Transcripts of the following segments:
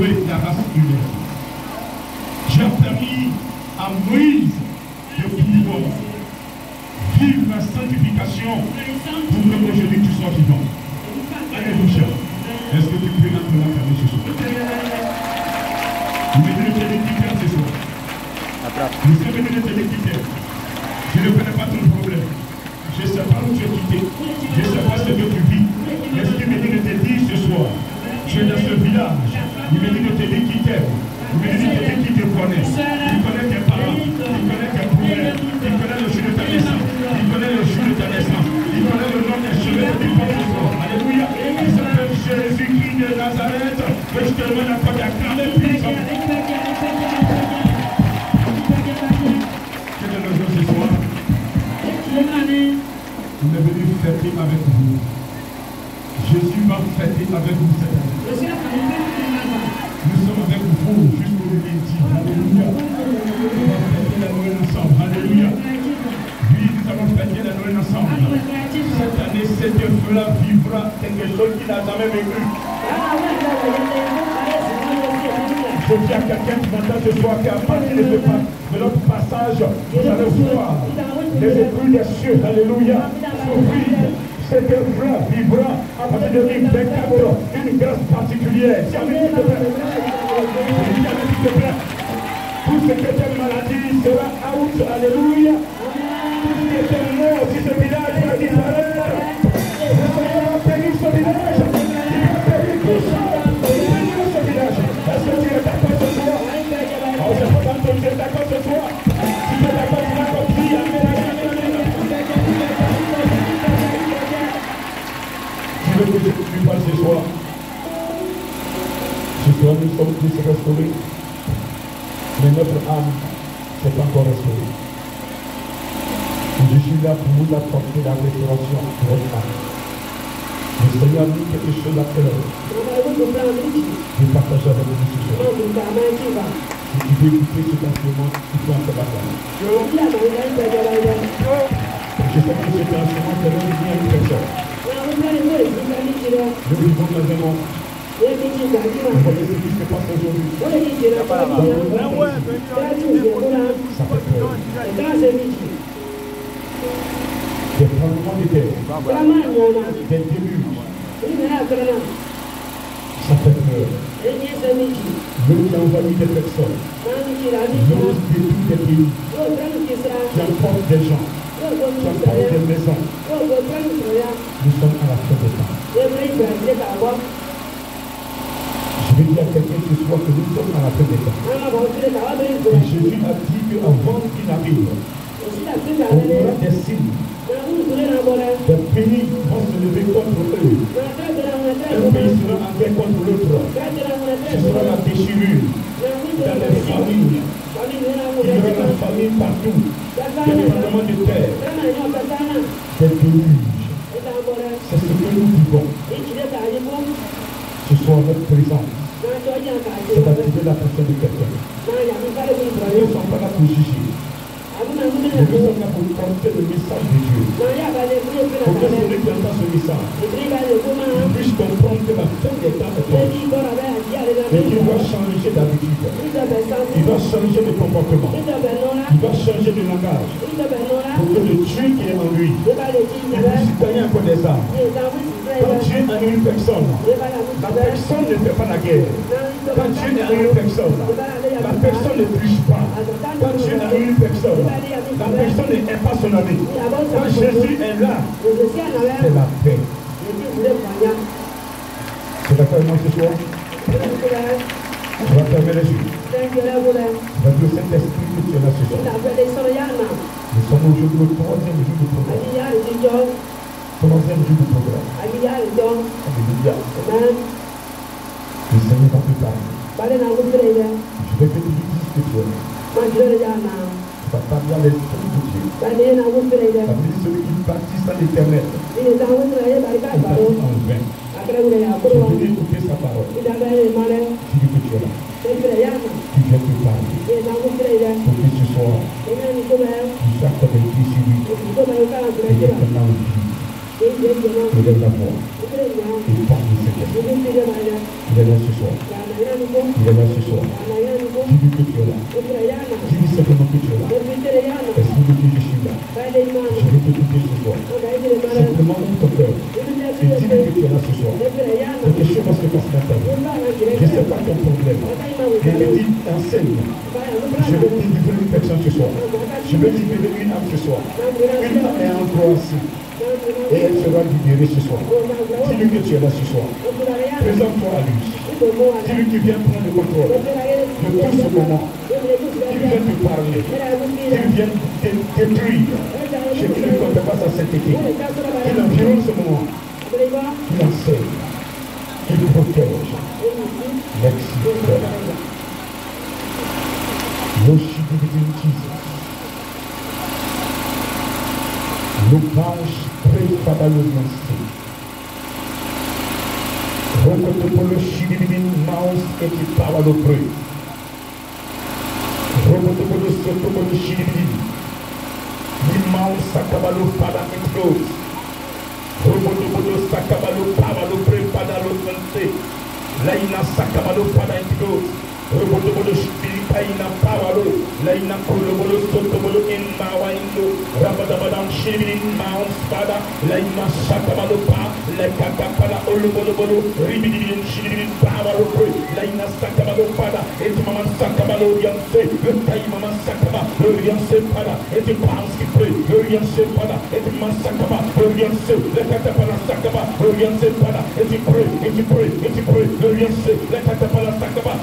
sauvé la race humaine. Tu as permis à Moïse de pouvoir vivre la sanctification pour que aujourd'hui tu sois vivant. Alléluia. Est-ce que tu peux la fermer ce soir? Nous venons de l'équipeur ce soir. Nous sommes venus de l'équipeur. Je ne connais pas ton problème. Je ne sais pas où tu es quitté. Je ne sais pas ce que tu vis. Mais ce qu'il me dit de te dire ce soir, tu es dans ce village. Il me dit de te dire qui t'aime. Il me dit de te dire qui te connaît. Il connaît tes parents. Il connaît tes problèmes. Il connaît le jour de ta naissance. Il connaît le jour de ta naissance. Il connaît le nom des cheveux du peuple de toi. Alléluia. Il s'appelle Jésus-Christ de Nazareth. Que je te demande à toi d'acclamer puissant. Quel est le jour ce soir? On est venu fêter avec vous. Jésus va fêter avec vous cette année. Nous sommes avec vous jusqu'au lundi. Alléluia. Nous allons fêter la Noël ensemble. Alléluia. Oui, nous allons fêter la Noël ensemble. Cette année, cet feu-là vivra quelque chose qu'il n'a jamais vécu. Je dis à quelqu'un qui m'entend ce soir qu'à partir de notre passage, vous allez voir les écrues des cieux. Alléluia. S'ouvrir. Cet œuvre-là vivra à partir de 2024 une grâce particulière. Si avec s'il te plaît, tout ce qui était maladie sera out. Alléluia. Tout ce qui était mort, si ce village va disparaître, nous allons périr ce village. Il va périr tout ça. Périr ce village. Est-ce que tu es d'accord ce soir? On ne sait pas quand tu es d'accord ce soir. Si tu es d'accord, tu vas compris. Je veux que tu parles ce soir. Ce soir, nous sommes tous restaurés. Mais notre âme n'est pas encore restaurée. Je suis là pour vous apporter la restauration de votre âme. Le Seigneur a dit quelque chose à faire. Je partage avec vous ce soir. Si tu veux écouter cet instrument, tu peux en faire partie. Je sais que cet instrument te donne bien une personne. Nous vivons dans un monde. Vous voyez ce qui se passe aujourd'hui. Ça fait peur. Des tremblements de terre. Des déluges. Ça fait peur. L'eau qui a envahi des personnes. L'eau qui détruit des pays. Qui emporte des gens. Qui emporte des maisons. Nous sommes à la fin des temps. Je vais dire à quelqu'un ce soir que nous sommes à la fin des temps. Et Jésus a dit qu'avant qu'il arrive, on aura des signes. Des pays vont se lever contre eux. Un pays sera en guerre contre l'autre. Ce sera la déchirure. Dans les familles. Il y aura la famine partout. Des tremblements de terre. Des déluges. C'est ce que nous vivons. Ce soit notre présence. C'est d'activer la personne de quelqu'un. Nous ne sommes pas là pour juger. Nous sommes là pour porter le message de Dieu. Pour que celui qui entend ce message puisse comprendre que la fin des temps est proche. Et qu'il doit changer d'habitude. Il doit changer de comportement. Il doit changer de langage. Pour que le Dieu qui est en lui puisse gagner encore des âmes. Quand Dieu est en une personne, la personne ne fait pas la guerre. Quand Dieu est en une personne, la personne ne triche pas. Quand Dieu est en une personne, la personne n'est pas son ami. Quand Jésus est là, c'est la paix. C'est d'accord avec moi ce soir? On va fermer les yeux. On va dire au Saint-Esprit que tu es là ce soir. Nous sommes aujourd'hui au 3e jour du programme. 3e jour du programme. Alléluia. Le Seigneur va plus tard. Je vais que tu dises ce que tu es. Tu vas parler à l'Esprit de Dieu. Ça veut dire celui qui baptise à l'Éternel. Il baptise en vain. Je vais écouter sa parole. Tu dis que tu es là. Tu viens te parler. Pour que ce soir, tu saches avec qui sur lui. Et maintenant, Il est la voix. Il parle de ses questions. Il est là ce soir. Il est là ce soir. Dis-lui que tu es là. Dis-lui simplement que tu es là. Esprit de Dieu, je suis là. Je veux t'écouter ce soir. Simplement ouvre ton cœur. Et dis-lui que tu es là ce soir. Quelque chose va se passer dans ta vie. Je ne sais pas ton problème. Mais il dit, enseigne. Je vais te délivrer une personne ce soir. Je vais libérer une âme ce soir. Une âme est angoissée. Et elle sera libérée ce soir. Dis-lui que tu es là ce soir. Présente-toi à lui. Dis-lui qu'il vient prendre le contrôle de tout ce moment. Qu'il vient te parler. Qu'il vient te détruire. Je prie qu'on te fasse à cet été. Qu'il environne ce moment. Qu'il enseigne. Qu'il protège. Merci. L'ouvrage préfabalousé. Rokoto shibibin mouse et qui parle de près. Rokoto soto shibibin. L'immense sakabalo pada explose. Rokoto sakabalo pavalo préfabalo santé. Laina sakabalo pada explose. Roboto Spiritaina Pavalo, Laina Kolobolo Sotobolo in Mawaindo, Rabadabadam Shivin Mount Spada, Laina Sakamalopa, Lekakapala Olobolo, Ribidin Shivin Pavalo, Laina Sakamalopada, et Maman Sakamalo Yanse, Taimama Sakama, Yanse Pada, et Panski Pre, Yanse Pada, et Masakama, Yanse, Lekatapala Sakama, Yanse Pada, et Pre, Yanse, Lekatapala Sakama,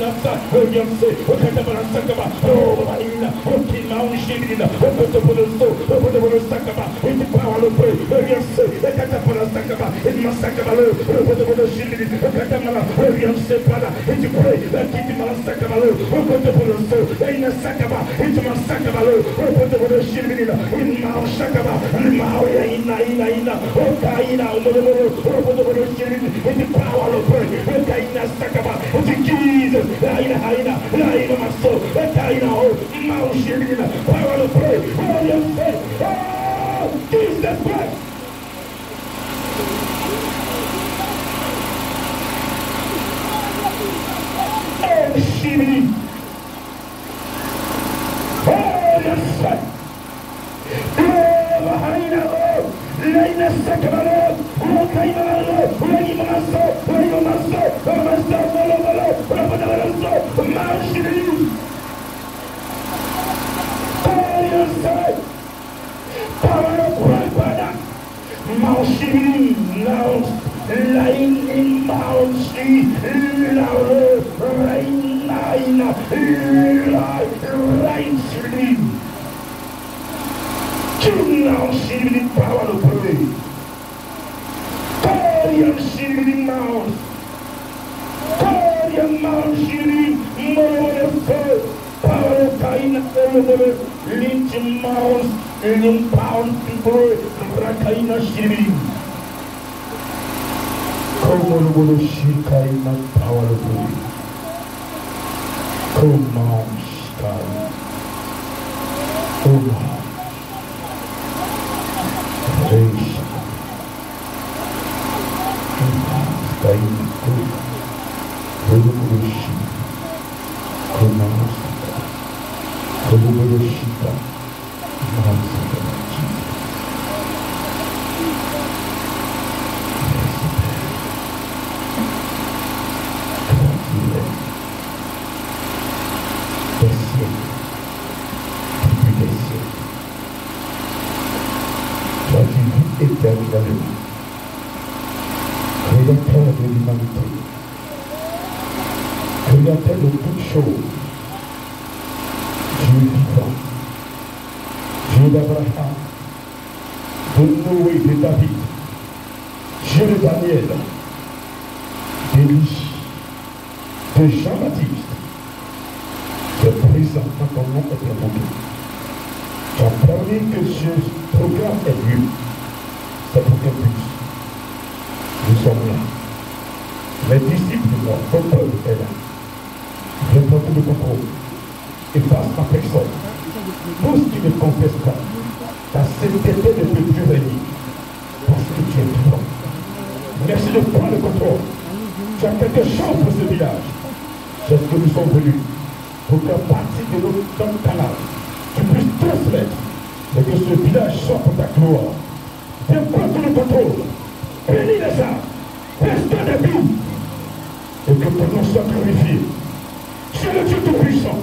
Nasa, Yanse, Okatabara Sakaba, Oh, Maina, Okina, Shibina, Okotopoloso, Okotopolo Sakaba, in the power of prayer, Yanse, Okatapara Sakaba, in Masakaba, Okotopolo Shibini, Okatamala, Yanse Pada, in the pray, Kitimala Sakaba, Okotopoloso, in a Sakaba, in Masakaba, Okotopolo Shibini, in Mao Sakaba, in Mao Ina, Okaina, Okotopolo Shibini, in the power of prayer, Okaina Sakaba, in the Jesus. Laina, Maso, Laina, Maushirina, power of prayer, all your faith, oh, Jesus Christ. Oh, Shiri, oh, yes, sir. Oh, Laina, oh, Laina Sakabalo, oh, Kaimalo, Laina Maso, Line in Mount Street, right street. King now shivering power of prayer. Korean shivering mount. Korean mount shivering more of power of Kaina over lynch mounts, pound people, Rakaina shivering. Come on, Shikaina power of prayer. Come on, Shikaina. Come on. Praise. Créateur de l'humanité, créateur de toutes choses, Dieu vivant, Dieu d'Abraham, de Noé, de David, Dieu de Daniel, d'Élie, de Jean-Baptiste, tu es présent quand ton nom est invoqué. Tu as permis que ce programme ait lieu. C'est pour quel but? Nous sommes là. Les disciples de moi, ton peuple est là. Viens prendre le contrôle. Et face à personne. Tous qui ne confessent pas, ta sainteté ne peut plus régner. Ton que tu es vivant. Merci de prendre le contrôle. Tu as quelque chose pour ce village. C'est ce que nous sommes venus. Pour qu'à partir de notre canal, tu puisses transmettre et que ce village soit pour ta gloire. Viens prendre le contrôle. Bénis les âmes. Reste debout. Et que ton nom soit glorifié. Tu es le Dieu tout-puissant.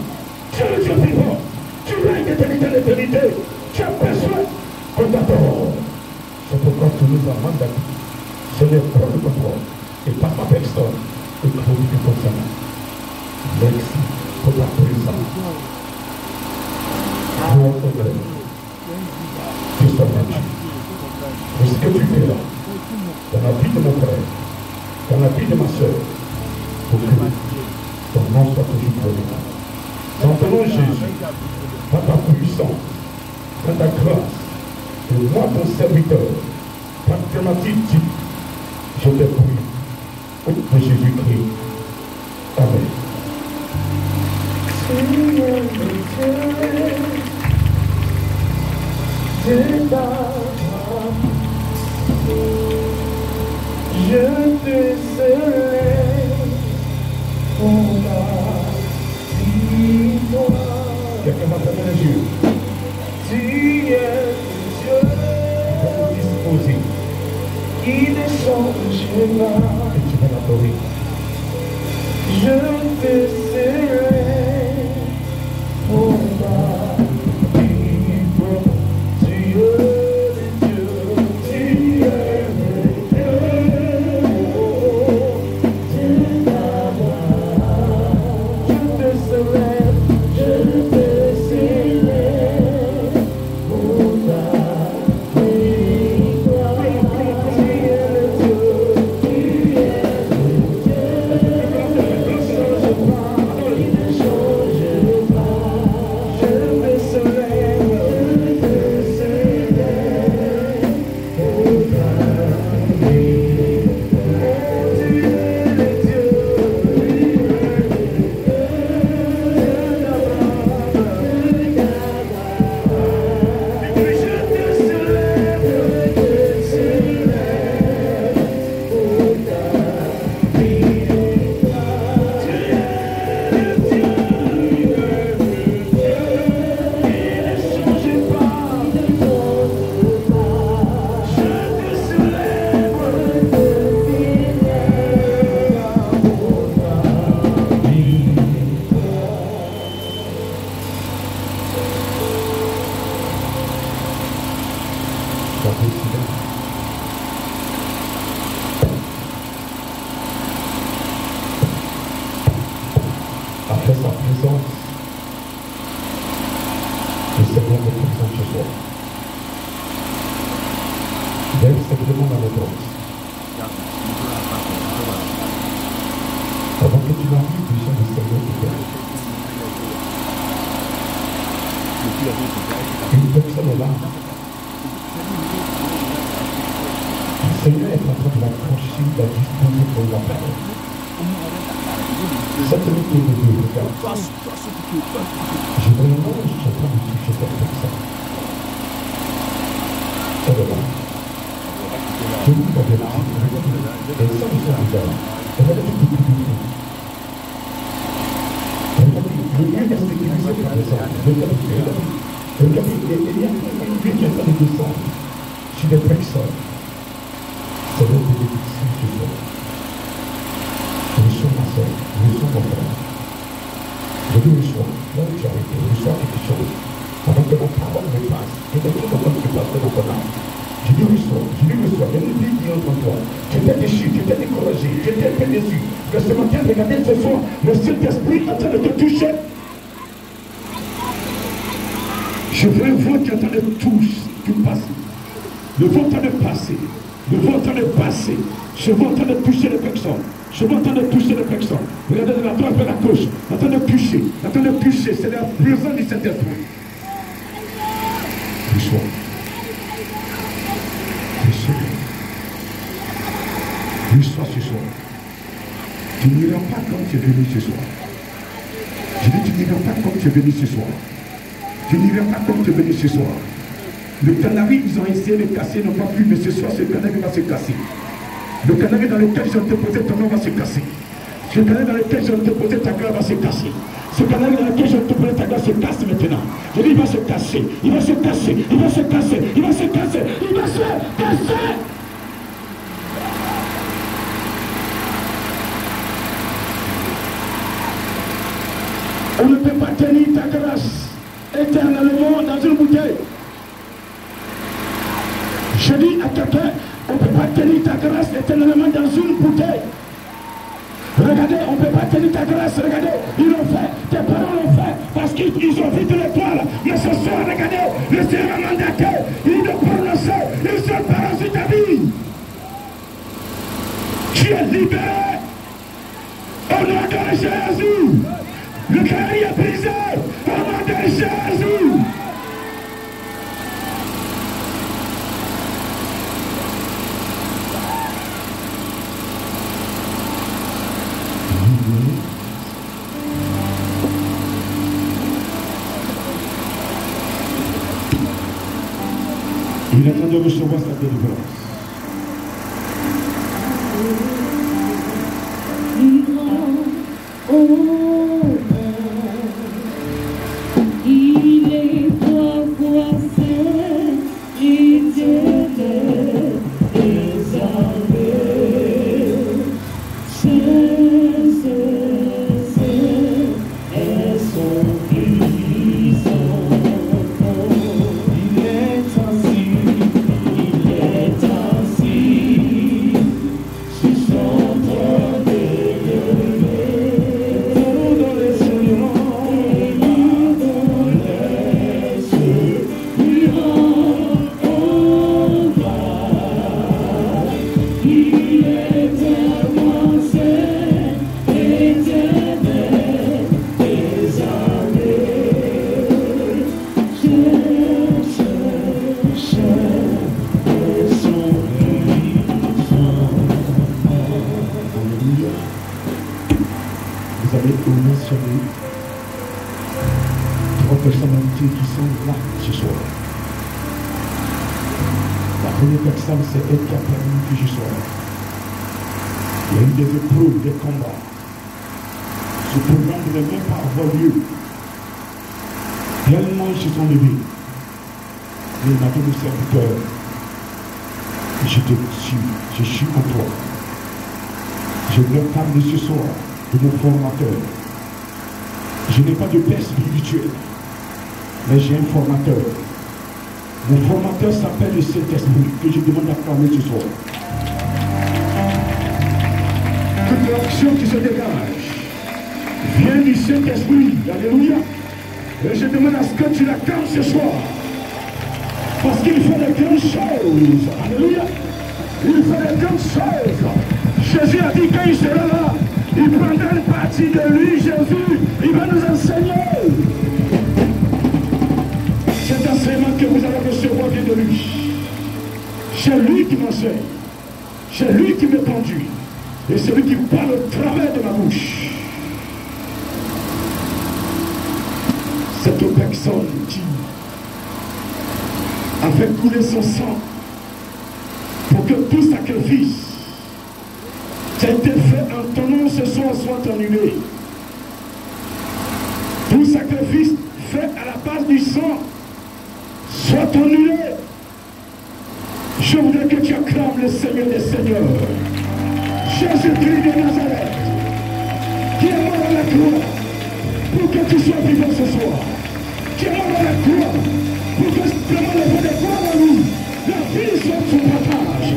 Tu es le Dieu vivant. Tu règnes d'éternité à l'éternité. Tu as besoin qu'on t'adore. C'est pourquoi tu nous as mandaté. Seigneur, prends le contrôle. Et par ma personne, et glorifie ton Seigneur. Merci pour ta présence. Gloire au Père. Tu sois Dieu. Pour ce que tu fais là, dans la vie de mon frère, dans la vie de ma soeur, pour que ton nom soit toujours glorifié. Dans ton nom Jésus, par ta puissance, par ta grâce, et moi ton serviteur, par ta maturité, je te prie, au nom de Jésus-Christ. Amen. Je te célèbre pour ma victoire. Quelqu'un va fermer les yeux. Tu es Dieu Disposer. qui ne change pas. Et tu vas l'adorer. Je te célèbre pour ma victoire. Tu es Dieu, tu es Dieu. Après sa présence, le Seigneur est présent ce soir. Lève simplement dans le bras. Avant que tu n'arrives, déjà le Seigneur te fait. Une personne est là. Le Seigneur est en train de l'approcher, de la disposer pour la parole. Cette nuit de Dieu, regarde. Je vraiment, je suis en train de toucher cette personne. Elle est là. Je vous dis la vérité. Et ça, je suis bizarre. Elle a dit tout. Elle a dit, le lieu est sécurisé par les hommes. Regardez, il y a une vie qui est en train de descendre sur des personnes. C'est le bénédiction ce soir. Reçois ma soeur, reçois mon frère. Je dis reçois, là où tu as été, reçois quelque chose. Avant que ma parole me passe, et que tout le monde se passe dans ton âme. Je dis reçois, il y a une vie qui entre en toi. Tu étais déçu, tu étais découragé, tu étais un peu déçu. Mais ce matin, regardez ce soir, le Saint-Esprit est en train de te toucher. Je vois un vent qui est en train de tout passer. Le vent est en train de passer. Le vent est en train de passer. Je vois en train de toucher les personnes. Je vois en train de toucher les personnes. Regardez de la droite vers la gauche. En train de toucher. En train de toucher. C'est la présence du Saint-Esprit. Reçois. Reçois ce soir. Tu n'iras pas comme tu es venu ce soir. Je dis tu n'iras pas comme tu es venu ce soir. Tu n'iras pas comme tu es venu ce soir. Le canari, ils ont essayé de casser, n'ont pas pu, mais ce soir, ce canari va se casser. Le canari dans lequel ils ont déposé ton nom va se casser. Ce canari dans lequel ils ont déposé ta gloire va se casser. Ce canari dans lequel ils ont déposé ta gloire se casse maintenant. Je dis, il va se casser, il va se casser, il va se casser, il va se casser, il va se casser. On ne peut pas tenir ta grâce éternellement dans une bouteille. Je dis à quelqu'un, on ne peut pas tenir ta grâce éternellement dans une bouteille. Regardez, on ne peut pas tenir ta grâce, regardez, ils l'ont fait, tes parents l'ont fait, parce qu'ils ont vu de l'étoile. Mais ce soir, regardez, le Seigneur a mandaté, il doit prononcer une seule parole sur ta vie. Tu es libéré au nom de Jésus. Le canari est brisé au nom de Jésus. Il est en train de recevoir sa délivrance. Il est parfois fait, il était désarmé. Vous avez mentionné 3 personnalités qui sont là ce soir. La première personne, c'est elle qui a permis que je sois là. Il y a eu des épreuves, des combats. Ce programme ne devait même pas avoir lieu. Tellement ils se sont levés. Mais il m'a dit, mon serviteur, je te suis, je suis en toi. Je voulais parler ce soir de mon formateur. Je n'ai pas de père spirituel, mais j'ai un formateur. Mon formateur s'appelle le Saint-Esprit, que je demande d'acclamer ce soir. Toute l'action qui se dégage vient du Saint-Esprit. Alléluia. Et je demande à ce que tu l'acclames ce soir. Parce qu'il fait de grandes choses. Alléluia. Il fait de grandes choses. Jésus a dit qu'il sera là. Il prendra une partie de lui, Jésus. Il va nous enseigner. Cet enseignement que vous allez recevoir vient de lui. C'est lui qui m'enseigne. C'est lui qui me conduit. Et c'est lui qui parle au travers de ma bouche. Cette personne qui a fait couler son sang pour que tout sacrifice qui a été fait en ton nom ce soir soit annulé. Tout sacrifice fait à la base du sang soit annulé. Je voudrais que tu acclames le Seigneur des Seigneurs. Jésus-Christ de Nazareth, qui est mort à la croix pour que tu sois vivant ce soir. Qui est mort à la croix pour que simplement le fait de croire en nous, la vie soit son partage.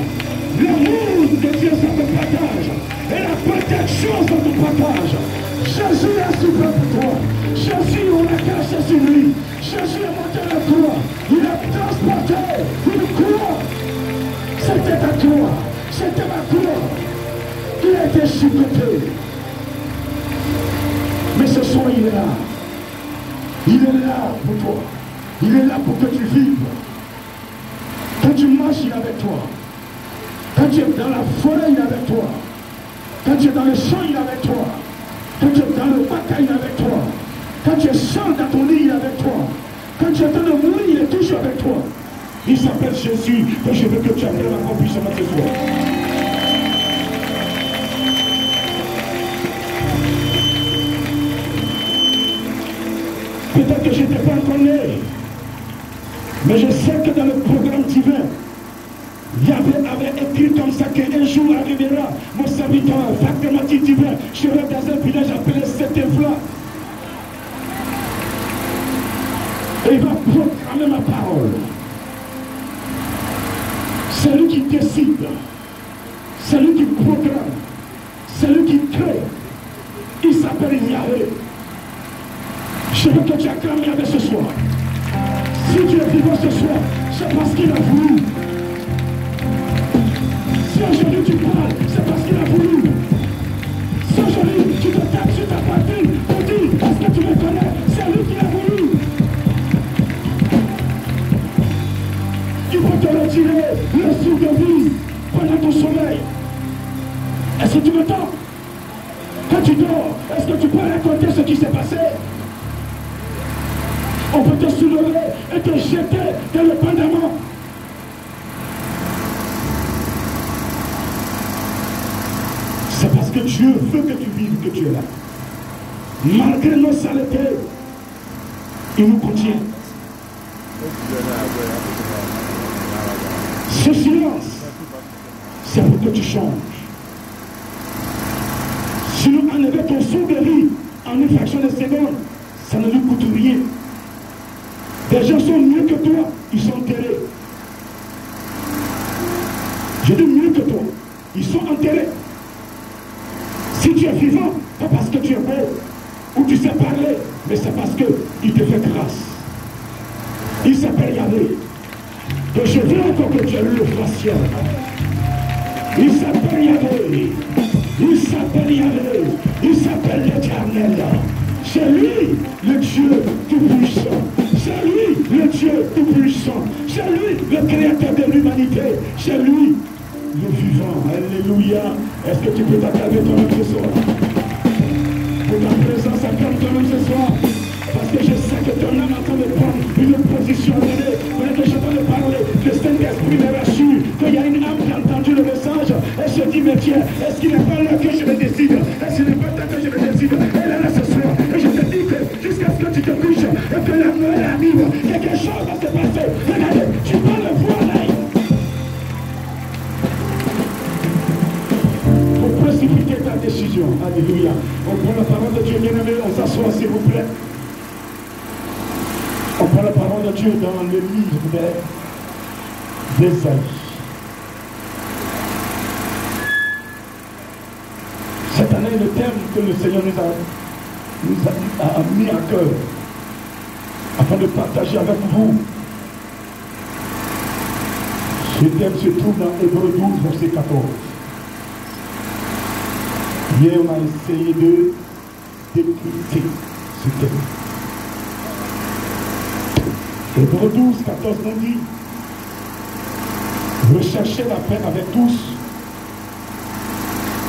L'amour de Dieu soit ton partage. Et la protection soit ton partage. Jésus a souffert pour toi. Jésus, on a caché sur lui. Jésus est monté à la croix. Il a transporté une croix. C'était ta croix. C'était ma croix. Il a été chicoté. Mais ce soir, il est là. Il est là pour toi. Il est là pour que tu vives. Quand tu marches, il est avec toi. Quand tu es dans la forêt, il est avec toi. Quand tu es dans le champ, il est avec toi. Quand tu es dans le bac, il est avec toi. Quand tu es seul dans ton lit, il est avec toi. Quand tu es en train de mourir, il est toujours avec toi. Il s'appelle Jésus. Et je veux que tu appelles encore puissamment ce soir. Peut-être que je n'étais pas encore né, mais je sais que dans le programme divin, Yahvé avait écrit comme ça qu'un jour arrivera, mon serviteur, facteur divin, je serai dans un village appelé Setefla. Et il va proclamer ma parole. C'est lui qui décide, c'est lui qui programme, c'est lui qui crée. Il s'appelle Yahvé. Je veux que tu acclames Yahvé ce soir. Si tu es vivant ce soir, c'est parce qu'il a voulu. Si aujourd'hui tu parles, c'est parce qu'il a voulu. Si aujourd'hui tu te tapes sur ta poitrine pour dire parce que tu me connais, c'est lui qui a voulu. Il faut te retirer le souffle de vie pendant ton sommeil. Est-ce que tu m'entends? Quand tu dors, est-ce que tu peux raconter ce qui s'est passé? On peut te soulever et te jeter dans le pendant. C'est parce que Dieu veut que tu vives que tu es là. Malgré nos saletés, il nous contient. Ce silence, c'est pour que tu changes. Si nous enlevons ton souffle de vie en une fraction de seconde, ça ne nous coûte rien. Des gens sont mieux que toi, ils sont enterrés. Je dis mieux que toi, ils sont enterrés. Si tu es vivant, pas parce que tu es beau ou tu sais parler, mais c'est parce qu'il te fait grâce. Il s'appelle Yahvé. Donc je veux encore que tu aies le facial. Il s'appelle Yahvé. Il s'appelle Yahvé. Il s'appelle l'Éternel. C'est lui le Dieu tout-puissant. C'est lui le Dieu tout-puissant. C'est lui le créateur de l'humanité. C'est lui le vivant. Alléluia. Est-ce que tu peux t'acclamer toi-même ce soir? Pour ta présence, acclame toi-même ce soir. Parce que je sais que ton âme est en train de prendre une position donnée. Pendant que j'entends de parler, le Saint-Esprit me rassure qu'il y a une âme qui a entendu le message. Elle se dit, mais tiens, est-ce qu'il n'est pas là que je me décide? Est-ce qu'il n'est pas là que je me décide? Elle est là ce soir. Et je te dis que jusqu'à ce que tu te couches et que la mort arrive, quelque chose va se passer. Regardez, tu vas le voir là. Pour précipiter ta décision. Alléluia. On prend la parole de Dieu, bien-aimé, on s'assoit s'il vous plaît. On prend la parole de Dieu dans le livre d'Ésaïe. Cette année, le thème que le Seigneur nous a mis à cœur, afin de partager avec vous, ce thème se trouve dans Hébreux 12, verset 14. Hier, on a essayé de décrypter ce thème. Hébreux 12, 14 nous dit: recherchez la paix avec tous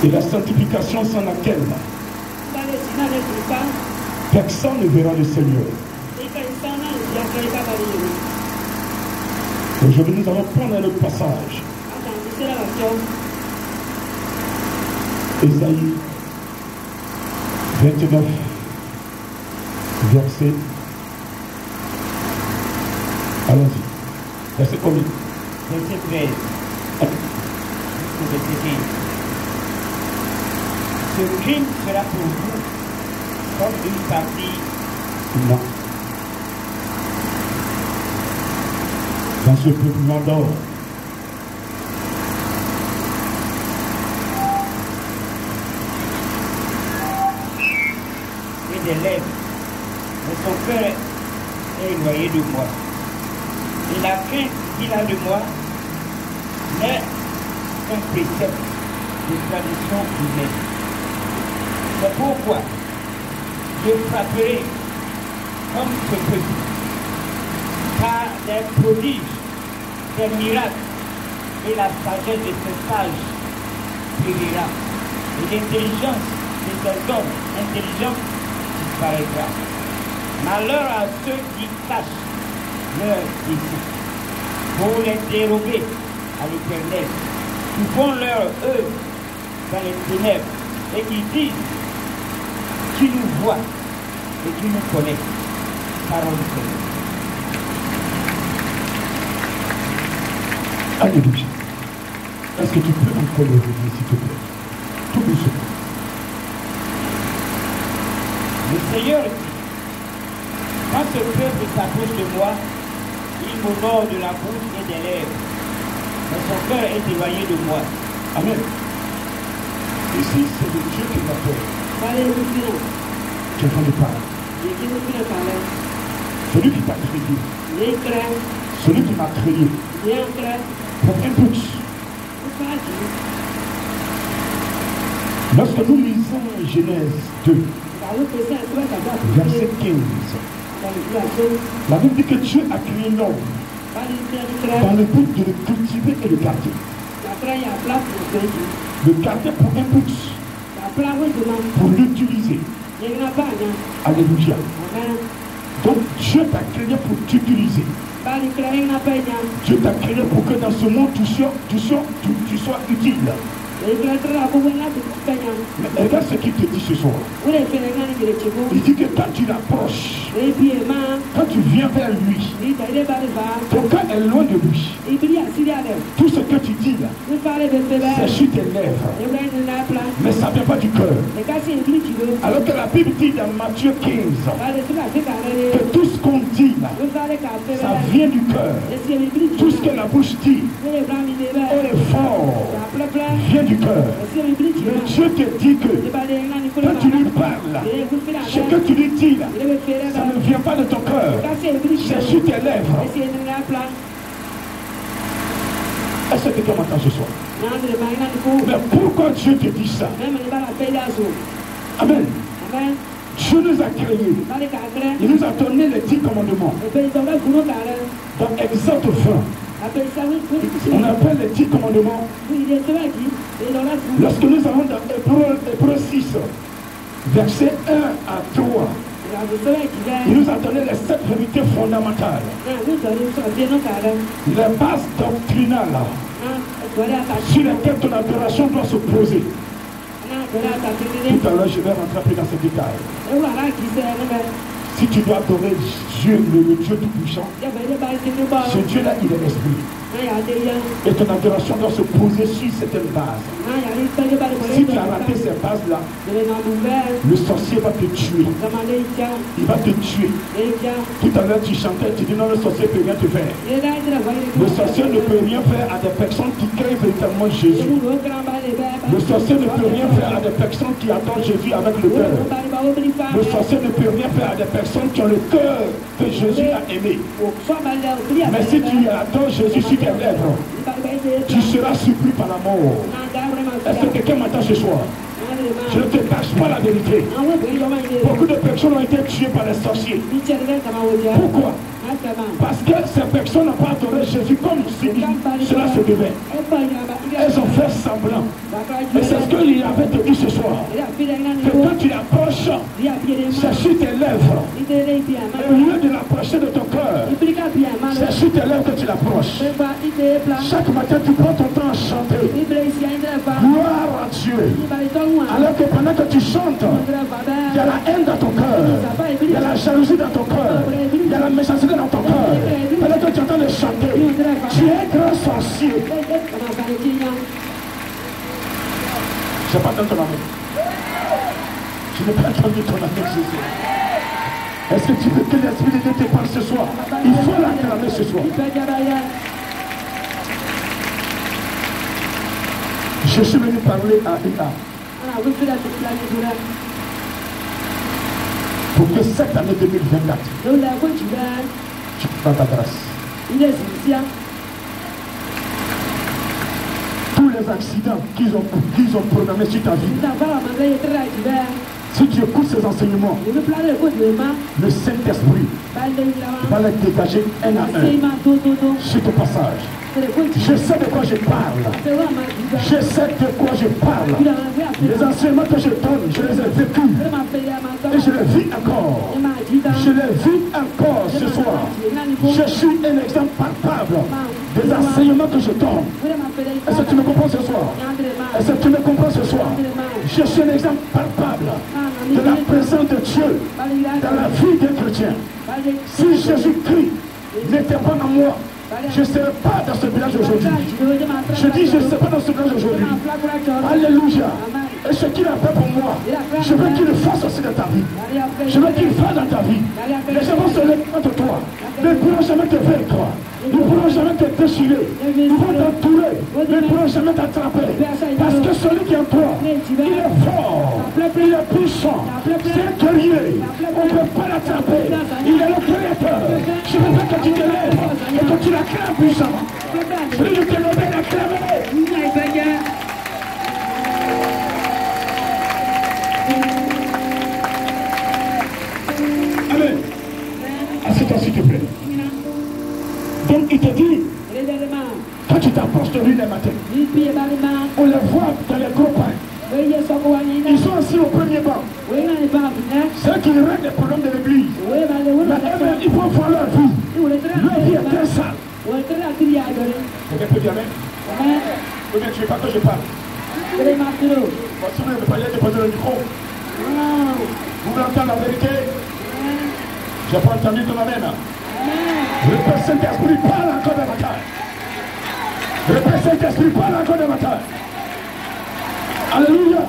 et la sanctification sans laquelle personne ne verra le Seigneur. Aujourd'hui, nous allons prendre le passage. Ésaïe 29, verset. Allons-y. Verset combien? Verset 13. Jusqu'au verset 15. Ce crime sera pour vous comme une partie. Non. Dans ce peuplement d'or. Et des lèvres. Mais son cœur est éloigné de moi. Et la crainte qu'il a de moi n'est qu'un précepte de tradition humaine. C'est pourquoi je frapperai comme ce peuple par des prodiges, des miracles, et la sagesse de ces sages périra. Et l'intelligence de ces hommes intelligents disparaîtra. Malheur à ceux qui cachent leur décision. pour l'interroger à l'Éternel, qui font leur œuvre dans les ténèbres et qui disent, tu nous vois et tu nous connais. Parole du Seigneur. Alléluia. Est-ce que tu peux encore le dire, s'il te plaît? Tout doucement. Le Seigneur dit, quand ce peuple s'approche de moi, il m'honore de la bouche et des lèvres, mais son cœur est éloigné de moi. Amen. Ici, c'est le Dieu qui m'appelle. Tu es en train de parler. Celui qui t'a créé. Celui qui m'a créé. Pour un but. Lorsque nous lisons Genèse 2, verset 15, la Bible dit que Dieu a créé l'homme dans le but de le cultiver et le garder. Le garder pour un but, pour l'utiliser. Alléluia. Donc Dieu t'a créé pour t'utiliser. Dieu t'a créé pour que dans ce monde tu sois utile. Mais regarde ce qu'il te dit ce soir. Il dit que quand tu l'approches, quand tu viens vers lui, ton cœur est loin de lui. Tout ce que tu dis là, c'est sur tes lèvres. Mais ça ne vient pas du cœur. Alors que la Bible dit dans Matthieu 15 que tout ce qu'on dit là, ça vient du cœur. Tout ce que la bouche dit, est fort, vient du cœur. Mais Dieu te dit que quand tu lui parles, ce que tu lui dis là, ça ne vient pas de ton cœur, c'est sur tes lèvres. Est-ce que quelqu'un m'entend ce soir? Mais pourquoi Dieu te dit ça? Amen. Dieu nous a créés. Il nous a donné les 10 commandements. Dans Exode 20, on appelle les 10 commandements. Lorsque nous allons dans Hébreux 6, versets 1 à 3, il nous a donné les 7 vérités fondamentales. Les bases doctrinales sur lesquelles ton adoration doit se poser. Tout à l'heure, je vais rentrer plus dans ces détails. Si tu dois adorer Dieu, le Dieu Tout-Puissant, ce Dieu-là, il est l'esprit. Et ton adoration doit se poser sur certaines bases. Si tu as raté ces bases-là, le sorcier va te tuer. Il va te tuer. Tout à l'heure, tu chantais, tu dis non, le sorcier ne peut rien te faire. Le sorcier ne peut rien faire à des personnes qui craignent véritablement Jésus. Le sorcier ne peut rien faire à des personnes qui attendent Jésus avec le cœur. Le sorcier ne peut rien faire à des personnes qui ont le cœur que Jésus a aimé. Mais si tu attends Jésus sur tes lèvres, tu seras surpris par la mort. Est-ce que quelqu'un m'entend ce soir? Je ne te cache pas la vérité. Beaucoup de personnes ont été tuées par les sorciers. Pourquoi? Parce que ces personnes n'ont pas adoré Jésus comme si cela se devait. Elles ont fait semblant. Et c'est ce qu'il avait te dit ce soir. Que quand tu approches, c'est sur tes lèvres. Au lieu de l'approcher de ton cœur, c'est sur tes lèvres que tu l'approches. Chaque matin, tu prends ton temps à chanter. Gloire à Dieu. Alors que pendant que tu chantes, il y a la haine dans ton cœur. Il y a la jalousie dans ton cœur. Il y a la méchanceté dans ton cœur. Pendant que tu entends de chanter, tu es grand sorcier. Je n'ai pas entendu ton amour. Je n'ai pas entendu ton amour, Jésus. Est-ce que tu veux que l'Esprit de Dieu te parle ce soir? Il faut l'acclamer ce soir. Je suis venu parler à IA pour que cette année 2024, tu prends ta grâce. Tous les accidents qu'ils ont programmés sur ta vie, si tu écoutes ces enseignements, le Saint-Esprit va les dégager un à un sur ton passage. Je sais de quoi je parle. Je sais de quoi je parle. Les enseignements que je donne, je les ai vécus. Et je les vis encore. Je les vis encore ce soir. Je suis un exemple palpable je tombe. Est-ce que tu me comprends ce soir? Est-ce que tu me comprends ce soir? Je suis un exemple palpable de la présence de Dieu dans la vie des chrétiens. Si Jésus-Christ n'était pas en moi, je ne serais pas dans ce village aujourd'hui. Je dis, je ne serais pas dans ce village aujourd'hui. Alléluia. Et ce qu'il a fait pour moi, je veux qu'il le fasse aussi dans ta vie. Je veux qu'il le fasse dans ta vie. Les gens vont se lever contre toi. Ils ne pourront jamais te vaincre. Ils ne pourront jamais te déchirer. Ils vont t'entourer. Ils ne pourront jamais t'attraper. Parce que celui qui est en toi, il est fort. Il est puissant. C'est un guerrier. On ne peut pas l'attraper. Il est le créateur. Je veux que tu te lèves et que tu l'acclames puissamment. Celui qui te lève, l'acclamer. Amen. Assieds-toi s'il te plaît. Donc il te dit, quand tu t'approches de lui le matin, on les voit dans les gros pains. Ils sont assis au premier banc. Ceux qui règlent les problèmes de l'église. Mais ils vont voir leur vie. Leur vie est très sale. Quelqu'un peut dire amen? Ou bien tu ne veux pas que je parle? Si vous ne voulez pas déposer le micro. Vous voulez entendre la vérité? Je n'ai pas entendu ton amen. Le Père Saint-Esprit parle encore de matin. Le Père Saint-Esprit parle encore de matin. Alléluia.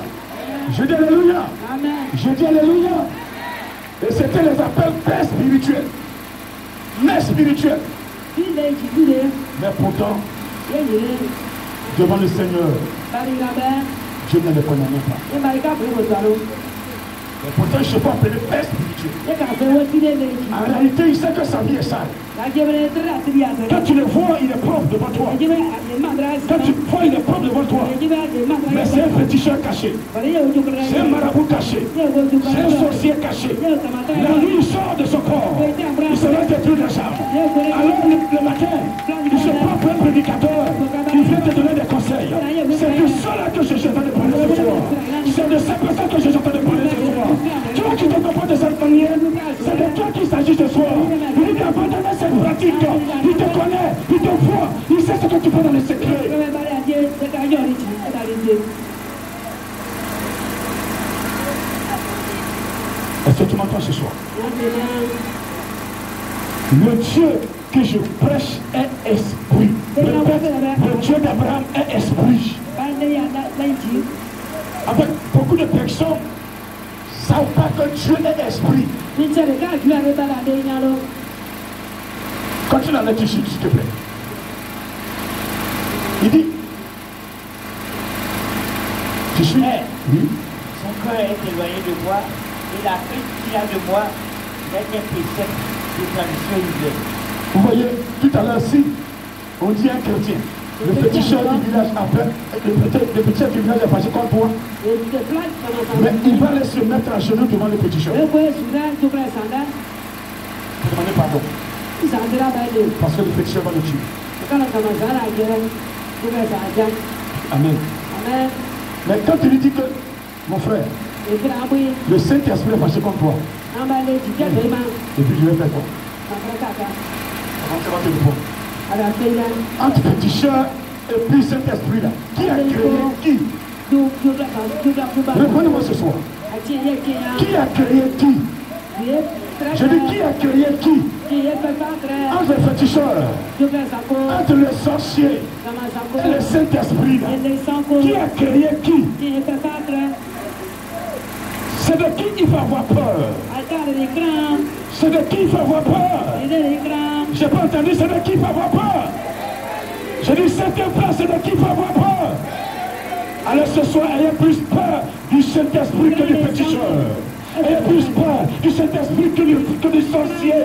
Je dis alléluia. Je dis alléluia. Et c'était les appels pères spirituels. Mères spirituels. Mais pourtant, devant le Seigneur, je ne le connais même pas. Et pourtant, je ne sais pas appeler père spirituel. En réalité, il sait que sa vie est sale. Quand tu le vois, il est propre devant toi. Quand tu le vois, il est propre devant toi. Mais c'est un féticheur caché. C'est un marabout caché. C'est un sorcier caché. La nuit, il sort de son corps. Il se laisse détruire la charge. Alors, le matin, il se prend pour un prédicateur. Il vient te donner des conseils. C'est de cela que je suis en train de parler ce soir. C'est de ces personnes que je suis en train de parler ce soir. Toi qui te comprends de cette manière, c'est de toi qu'il s'agit ce soir. Il dit d'abandonner cette pratique. Il te connaît, il te voit, il sait ce que tu fais dans les secrets. Est-ce que tu m'entends ce soir? Le Dieu que je prêche est esprit. Le Dieu d'Abraham est esprit. Avec beaucoup de personnes ne savent pas que Dieu est esprit. Continue la lecture, s'il te plaît. Il dit, je suis oui. Son cœur est éloigné de moi et la crainte qu'il a de moi n'est qu'un précepte de tradition humaine. Vous voyez, tout à l'heure, si on dit un chrétien, le féticheur du village après, le petit du village est passé contre toi. Mais il va aller se mettre à genoux devant le féticheur. Pour demander pardon. Parce que le féticheur va le tuer. Amen. Mais quand tu lui dis que, mon frère, le Saint-Esprit est fâché contre toi, et puis je vais faire quoi? Comment tu vas te répondre? Entre féticheur et puis Saint-Esprit là, qui a créé qui? Répondez-moi ce soir. Qui a créé qui? Je dis qui a créé qui? Entre le féticheur, entre le sorcier et le Saint-Esprit là, qui a créé qui? C'est de qui il faut avoir peur? C'est de qui il faut avoir peur? Je n'ai pas entendu, c'est de qui il faut avoir peur? Je dis certains frères, c'est de qui il faut avoir peur? Alors ce soir, ayez plus peur du Saint-Esprit que du féticheur. Ayez plus peur du Saint-Esprit que du sorcier.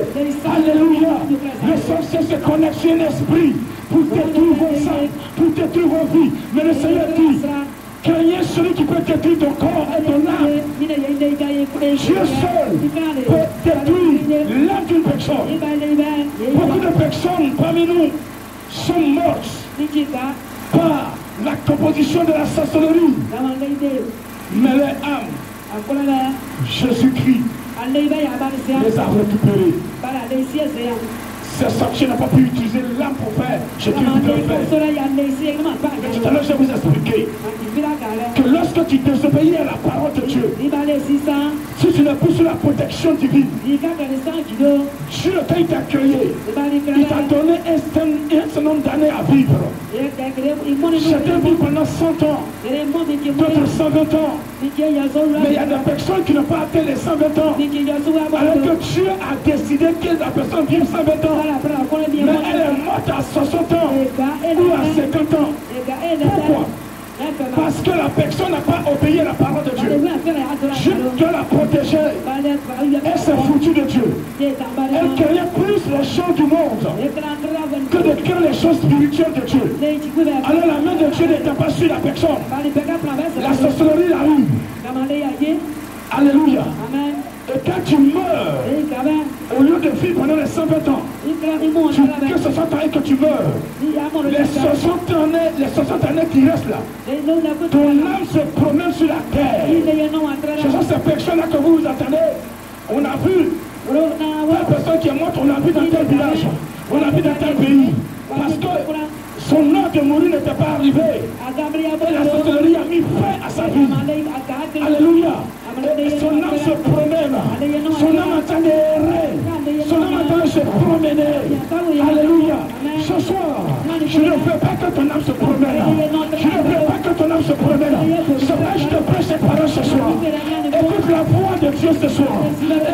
Alléluia. Le sorcier se connecte sur l'esprit pour détruire vos sangs, pour détruire vos vies. Mais le Seigneur dit, craignez celui qui peut détruire ton corps et ton âme. Dieu seul peut détruire l'âme d'une personne. Beaucoup de personnes parmi nous sont mortes par la composition de la sorcellerie. Mais les âmes, Jésus-Christ les a récupérées. Ce sorcier n'a pas pu utiliser l'âme pour faire ce qu'il voulait faire. Tout à l'heure, je vais vous expliquer que lorsque tu désobéis à la parole de Dieu, si tu n'es plus sous la protection divine, Dieu, quand il t'a créé, il t'a donné un certain nombre d'années à vivre. Certains vivent pendant 100 ans, d'autres 120 ans. Mais il y a des personnes qui n'ont pas atteint les 120 ans. Alors que Dieu a décidé que la personne vive 120 ans. Mais elle est morte à 60 ans ou à 50 ans. Pourquoi? Parce que la personne n'a pas obéi à la parole de Dieu. Dieu doit la protéger. Elle s'est foutue de Dieu. Elle craignait plus les choses du monde que de créer les choses spirituelles de Dieu. Alors la main de Dieu n'était pas sur la personne. La sorcellerie arrive. Alléluia. Et quand tu meurs, au lieu de vivre pendant les 120 ans, que 60 années que tu meurs, les 60 années qui restent là, ton âme se promène sur la terre. Ce sont ces personnes-là que vous attendez. On a vu la personne qui est morte, on l'a vu dans tel village, on l'a vu dans tel pays. Parce que son heure de mourir n'était pas arrivée. Et la sorcellerie a mis fin à sa vie. Alléluia. Et son âme se promène. Son âme entend errer. Son âme entend se promener. Alléluia. Ce soir, je ne veux pas que ton âme se promène. Je ne veux pas que ton âme se promène. C'est vrai, je te prêche cette parole ce soir. Écoute la voix de Dieu ce soir.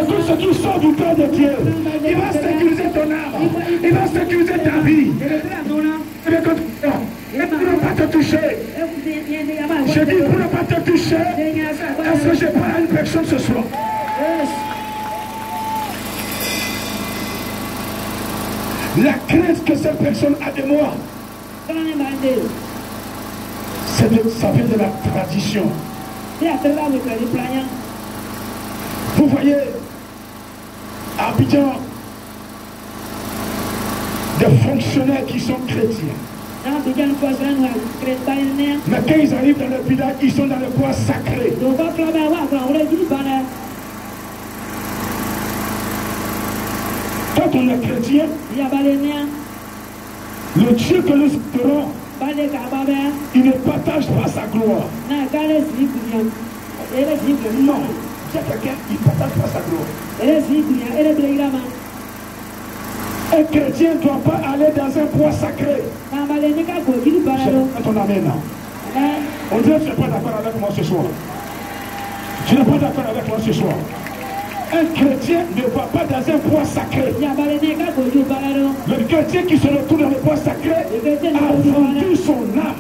Écoute ce qui sort du cœur de Dieu. Il va sécuriser ton âme. Il va sécuriser ta vie. Pour ne pas te toucher. Je dis pour ne pas te toucher. Est-ce que je parle à une personne ce soir? La crainte que cette personne a de moi, ça vient de la tradition. Vous voyez, à Abidjan, des fonctionnaires qui sont chrétiens. Mais quand ils arrivent dans le village, ils sont dans le bois sacré. Quand on est chrétien, le Dieu que nous serons, il ne partage pas sa gloire. Non, c'est quelqu'un qui ne partage pas sa gloire. Un chrétien ne doit pas aller dans un bois sacré. C'est ton amène. On dirait que tu n'es pas d'accord avec moi ce soir. Tu n'es pas d'accord avec moi ce soir. Un chrétien ne va pas dans un bois sacré. Le chrétien qui se retrouve dans le bois sacré a vendu son âme.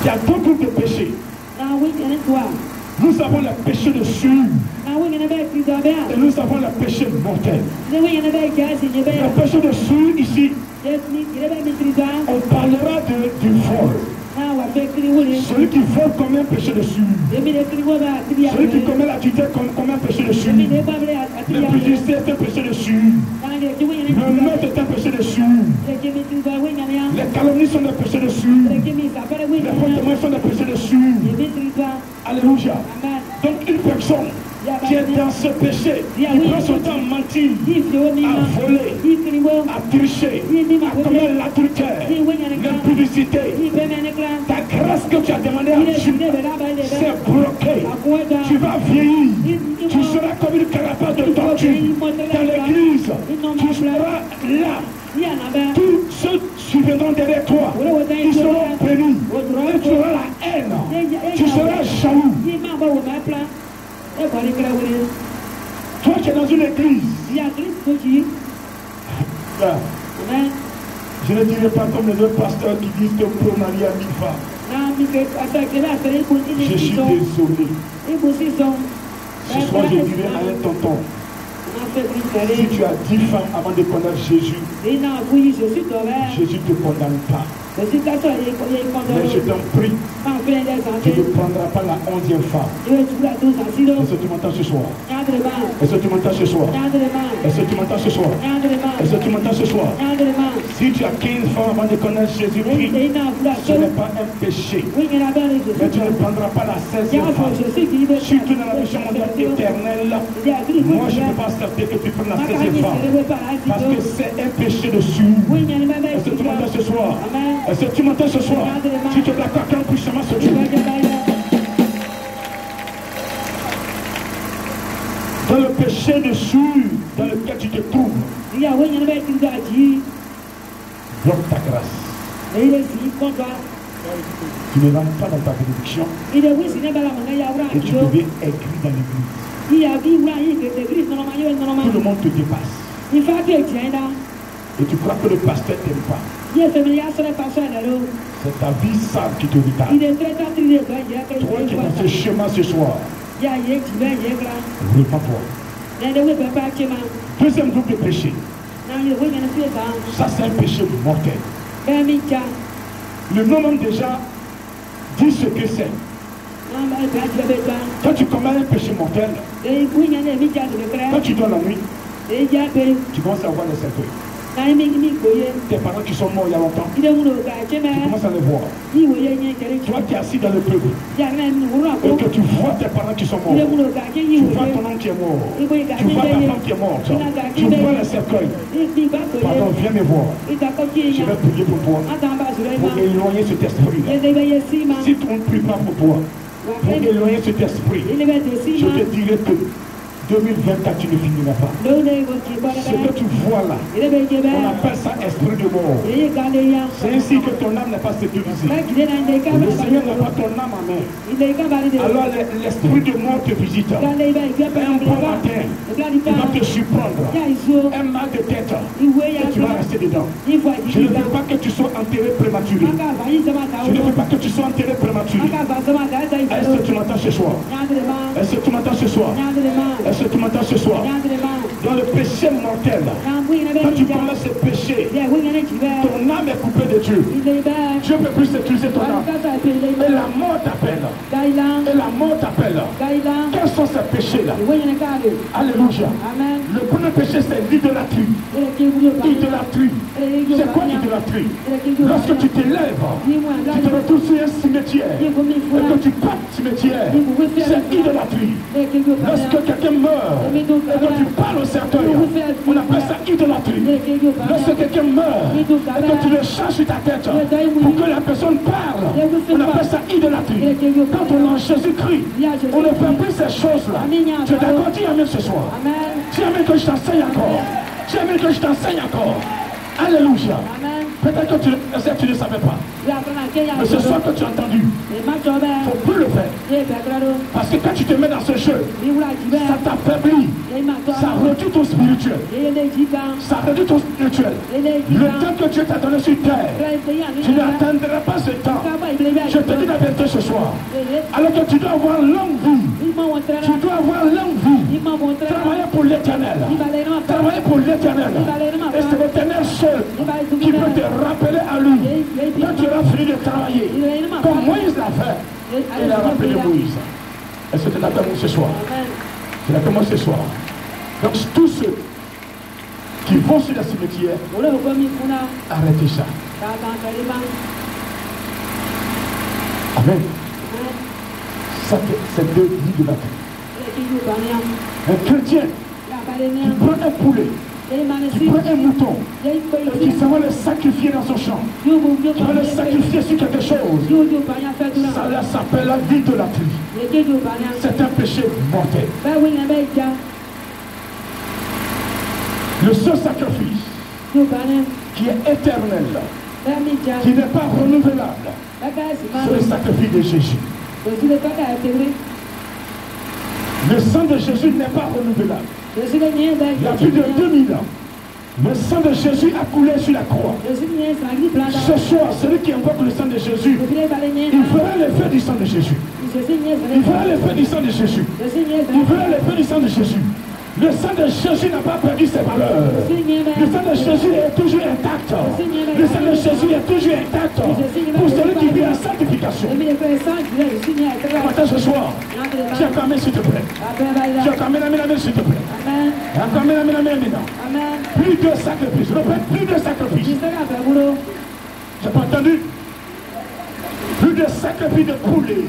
Il y a deux groupes de péchés. Nous avons le péché de sueur. Et nous avons le péché mortel. Le péché de sueur ici, on parlera du vol. Celui qui vole comme un péché de sueur. Celui qui commet l'adultère comme un péché de sueur. L'impudicité est un péché de sueur. Le meurtre est un péché de sueur. Les calomnies sont des péchés de sueur. Les fondements sont des péchés de sueur. Alléluia. Donc une personne qui est dans ce péché, qui prend son temps à mentir, à voler, à tricher, à commettre l'adultère, l'impudicité, ta grâce que tu as demandé à Dieu, c'est bloqué. Tu vas vieillir, tu seras comme une carapace de tortue dans l'église, tu seras là. Tous ceux qui viendront derrière toi, ils seront bénis. Et tu auras la haine, tu seras jaloux. Toi qui es dans une église, je ne dirai pas comme les autres pasteurs qui disent que pour marier à 1000 femmes. Je suis désolé. Ce soir, je dirai à un tonton, si tu as 10 femmes avant de connaître Jésus, Jésus ne te condamne pas. Mais je t'en prie, tu ne prendras pas la 11e femme. Est-ce que tu m'entends ce soir? Est-ce que tu m'entends ce soir? Est-ce que tu m'entends ce soir? Est-ce que tu m'entends ce soir? Si tu as 15 femmes avant de connaître Jésus-Christ, ce n'est pas un péché. Mais tu ne prendras pas la 16e femme. Surtout dans la mission mondiale éternelle, moi je ne peux pas accepter que tu prennes la 16e femme. Parce que c'est un péché de souillure. Est-ce que tu m'entends ce soir? Est-ce que tu m'entends ce soir? Si tu es d'accord, quand puissamment ce Dieu. Dans le péché de souillure dans lequel tu te trouves, bloque ta grâce. Tu ne rentres pas dans ta bénédiction et tu deviens aigri dans l'église. Tout le monde te dépasse. Et tu crois que le pasteur ne t'aime pas. C'est ta vie sale qui te retarde. Toi qui es dans ce chemin ce soir, repens-toi. Deuxième groupe de péché. Ça c'est un péché mortel. Le nom même déjà dit ce que c'est. Quand tu commets un péché mortel, quand tu dors la nuit, tu commences à voir les cercueils. Tes parents qui sont morts il y a longtemps, tu commences à les voir. Toi qui es assis dans le peuple et que tu vois tes parents qui sont morts, tu vois ton oncle qui est mort, tu vois ta femme qui est morte, tu vois les cercueils. Pardon, viens me voir. Je vais prier pour toi, pour éloigner cet esprit-là. Si on ne prie pas pour toi, pour éloigner cet esprit, je te dirai que 2024, tu ne finiras pas. Ce que tu vois là, on appelle ça esprit de mort. C'est ainsi que ton âme n'est pas sécurisée. Le Seigneur n'a pas ton âme en main. Alors l'esprit de mort te visite. Un bon matin, il va te surprendre. Un mal de tête, et tu vas rester dedans. Je ne veux pas que tu sois enterré prématuré. Je ne veux pas que tu sois enterré prématuré. Est-ce que tu m'entends ce soir? Est-ce que tu m'entends ce soir? Est-ce que tu m'entends ce soir? Dans le péché mortel, quand tu commets ce péché, ton âme est coupée de Dieu. Dieu ne peut plus sécuriser ton âme. Et la mort t'appelle. Et la mort t'appelle. Quels sont ces péchés-là? Alléluia. Le premier péché, c'est l'idolâtrie. Idolâtrie. C'est quoi l'idolâtrie? Lorsque tu t'élèves, tu te retrouves sur un cimetière et que tu partes cimetière, c'est idolâtrie. Lorsque quelqu'un meurt et que tu parles au cercueil, on appelle ça idolâtrie. Lorsque quelqu'un meurt et que tu le cherches sur ta tête pour que la personne parle, on appelle ça idolâtrie. Quand on est en Jésus-Christ, on ne fait plus ces choses-là. Tu es d'accord? Dis amen ce soir. Dis amen que je t'enseigne encore. Dis amen que je t'enseigne encore. Alléluia. Peut-être que tu ne savais pas. Mais ce soir que tu as entendu, il ne faut plus le faire. Parce que quand tu te mets dans ce jeu, ça t'affaiblit. Ça réduit ton spirituel. Ça réduit ton spirituel. Le temps que Dieu t'a donné sur terre, tu n'atteindras pas ce temps. Je te dis la vérité ce soir. Alors que tu dois avoir longue vie. Tu dois avoir longue vie. Travailler pour l'éternel. Travailler pour l'éternel. Et c'est l'éternel seul qui peut te rappeler à lui. Quand tu auras fini de travailler, comme Moïse l'a fait, il a rappelé Moïse. Est-ce que tu l'as commencé ce soir? Tu l'as commencé ce soir. Donc tous ceux qui vont sur le cimetière, arrêtez ça. Amen. Ça, c'est deux vies de la vie. Un chrétien qui prend un poulet, qui prend un mouton, et qui s'en va le sacrifier dans son champ, qui va le sacrifier sur quelque chose, ça s'appelle la vie de la vie. C'est un péché mortel. Le seul sacrifice qui est éternel, qui n'est pas renouvelable, c'est le sacrifice de Jésus. Le sang de Jésus n'est pas renouvelable. Il y a plus de 2000 ans, le sang de Jésus a coulé sur la croix. Ce soir, celui qui invoque le sang de Jésus, il fera l'effet du sang de Jésus. Il fera l'effet du sang de Jésus. Il fera l'effet du sang de Jésus. Le sang de Jésus n'a pas perdu ses valeurs. Le sang de Jésus est toujours intact. Le sang de Jésus est toujours intact. Pour celui qui vit la sanctification. Matin ce soir, j'ai acclamé s'il te plaît. J'ai acclamé la main s'il te plaît. Acclamé la main. Plus de sacrifices. Répète, plus de sacrifices. J'ai pas entendu. Plus de sacrifices de poulet.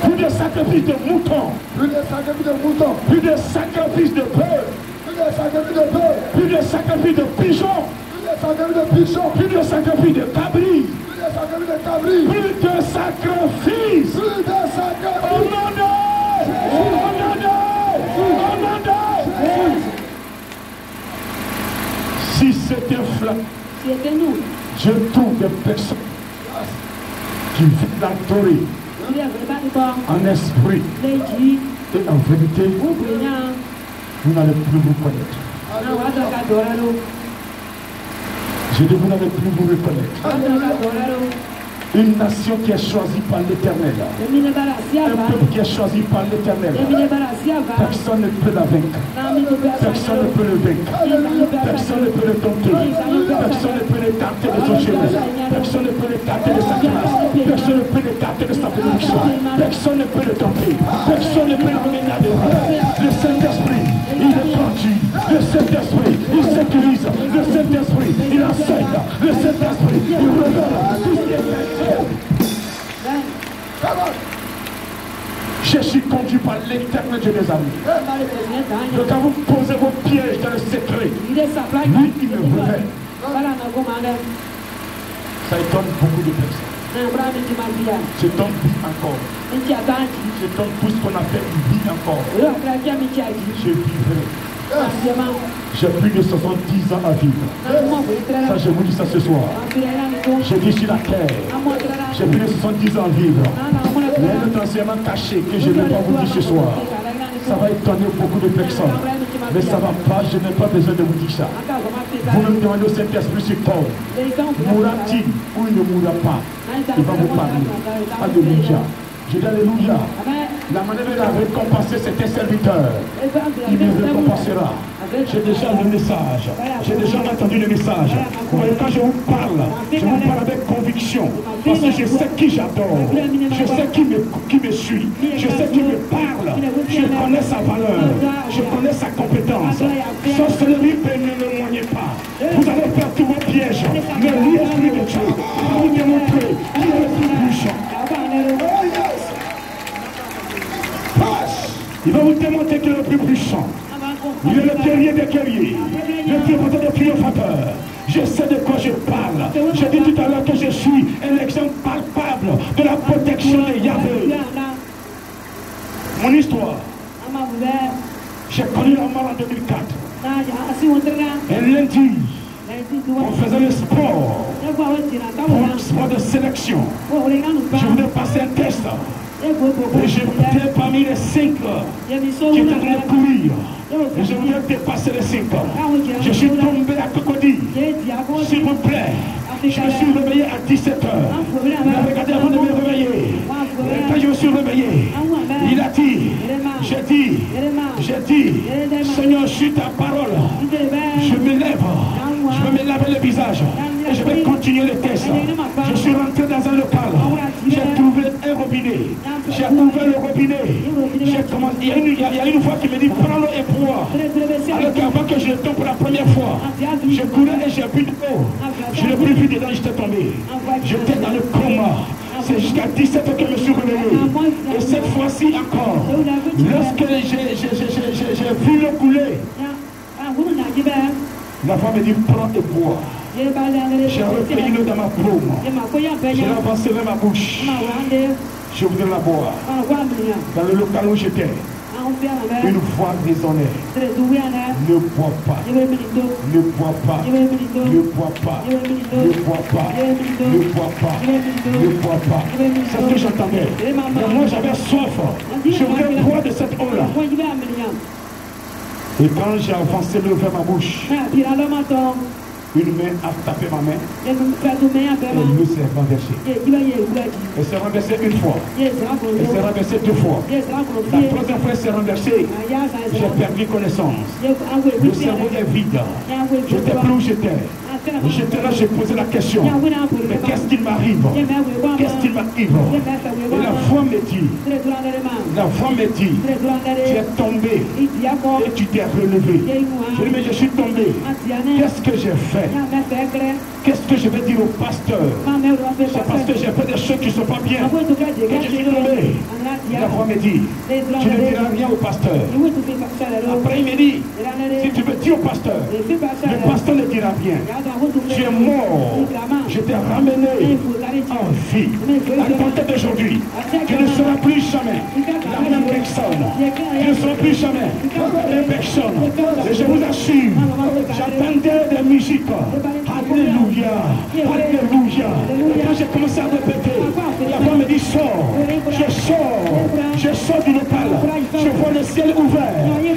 Plus de sacrifices de moutons. Plus de sacrifices de moutons. Plus de sacrifices de bœufs. Plus de sacrifices de bœufs. Plus de sacrifices de pigeons. Plus de sacrifices de pigeons. Plus de sacrifices de cabris. Plus de sacrifices de cabris. Plus de sacrifices. Plus de sacrifices. Au nom de si c'était flamme, je trouve des personnes qui vivent l'adorer en esprit et en vérité, vous n'allez plus vous connaître. Je dis, vous n'allez plus vous reconnaître. Une nation qui est choisie par l'Éternel. Un peuple qui est choisi par l'Éternel. Personne ne peut la vaincre. Personne ne peut le vaincre. Personne ne peut le dompter. Personne ne peut l'écarter de son chemin. Personne ne peut l'écarter de sa classe. Personne ne peut l'écarter de sa bénédiction. Personne ne peut le dompter. Personne ne peut l'emmener à l'erreur. Le Saint-Esprit, il est conduit. Le Saint-Esprit, il sécurise. Le Saint-Esprit, il enseigne. Le Saint-Esprit, il révèle tout ce qui est fait. Je suis conduit par l'Éternel Dieu des armées. Donc quand vous posez vos pièges dans le secret, lui il me révèle. Ça étonne beaucoup de personnes. C'est un but encore. C'est un tout ce qu'on appelle une vie encore. Je vivrai. J'ai plus de 70 ans à vivre. Ça, je vous dis ça ce soir. Je vis sur la terre. J'ai plus de 70 ans à vivre. Il y a un enseignement caché que je ne vais pas vous dire ce soir. Ça va étonner beaucoup de personnes. Mais ça ne va pas, je n'ai pas besoin de vous dire ça. Vous me demandez au Saint-Esprit sur Paul. Mourra-t-il ou il ne mourra pas? Il va vous parler. Alléluia. Je dis alléluia. La manière de la récompenser, c'est tes serviteurs. Il me récompensera. J'ai déjà le message. J'ai déjà entendu le message. Quand je vous parle avec conviction. Parce que je sais qui j'adore. Je sais qui me suit. Je sais qui me parle. Je connais sa valeur. Je connais sa compétence. Sauf celui qui ne le moignez pas. Vous allez faire tous vos pièges. Mais l'Esprit de Dieu va vous démontrer qui est le plus puissant. Il va vous démontrer qu'il est le plus puissant. Il est le guerrier des guerriers, le triomphateur des triomphateurs. Je sais de quoi je parle. J'ai dit tout à l'heure que je suis un exemple palpable de la protection de Yahvé. Mon histoire. J'ai connu la mort en 2004. Un lundi, on faisait le sport. Pour le sport de sélection. Je voulais passer un test. Et j'étais parmi les 5 qui étaient en train de courir. Et je voulais dépasser les 5. Je suis tombé à crocodile. S'il vous plaît, je me suis réveillé à 17h. Il a regardé avant de me réveiller. Et quand je me suis réveillé, il a dit, j'ai dit, Seigneur, je suis ta parole. Je me lève, je vais me laver le visage. Et je vais continuer le test. Je suis rentré dans un local. J'ai trouvé un robinet. J'ai ouvert le robinet. Il y a une fois qui me dit prends-le et bois. Alors qu'avant que je tombe pour la première fois, je courais et j'ai bu de l'eau. Je l'ai pris vite dedans, j'étais tombé. J'étais dans le coma. C'est jusqu'à 17 que je me suis réveillé. Et cette fois-ci encore, lorsque j'ai vu le couler, la femme me dit prends et bois. J'ai repris l'eau dans ma paume. J'ai avancé vers ma bouche. Je voudrais la boire. Dans le local où j'étais, une voix résonnait. Ne bois pas. Ne bois pas. Ne bois pas. Ne bois pas. Ne bois pas. Ne bois pas. C'est ce que j'entendais. Mais moi j'avais soif. Je voulais boire de cette eau-là. Et quand j'ai avancé l'eau vers ma bouche, Une main a tapé ma main et l'eau s'est renversée. Elle s'est renversée une fois. Elle s'est renversée deux fois. La troisième fois, elle s'est renversée. J'ai perdu connaissance. Le cerveau est vide. Je n'étais plus où j'étais. J'étais là, j'ai posé la question. Mais qu'est-ce qu'il m'arrive? Qu'est-ce qu'il m'arrive? Et la voix me dit, tu es tombé et tu t'es relevé. Je dis, mais je suis tombé. Qu'est-ce que j'ai fait? Qu'est-ce que je vais dire au pasteur? C'est parce que j'ai fait des choses qui ne sont pas bien que je suis tombé. La voix me dit, tu ne diras rien au pasteur. Après il me dit, si tu veux dire au pasteur, le pasteur ne dira rien. Tu es mort. Je t'ai ramené en vie. À compter d'aujourd'hui, tu ne seras plus jamais la même personne. Tu ne seras plus jamais la même personne. Et je vous assure, j'attendais des musiques. Alléluia. Alléluia. Et quand j'ai commencé à répéter, la voix me dit, sors. Je sors du local. Je vois le ciel ouvert.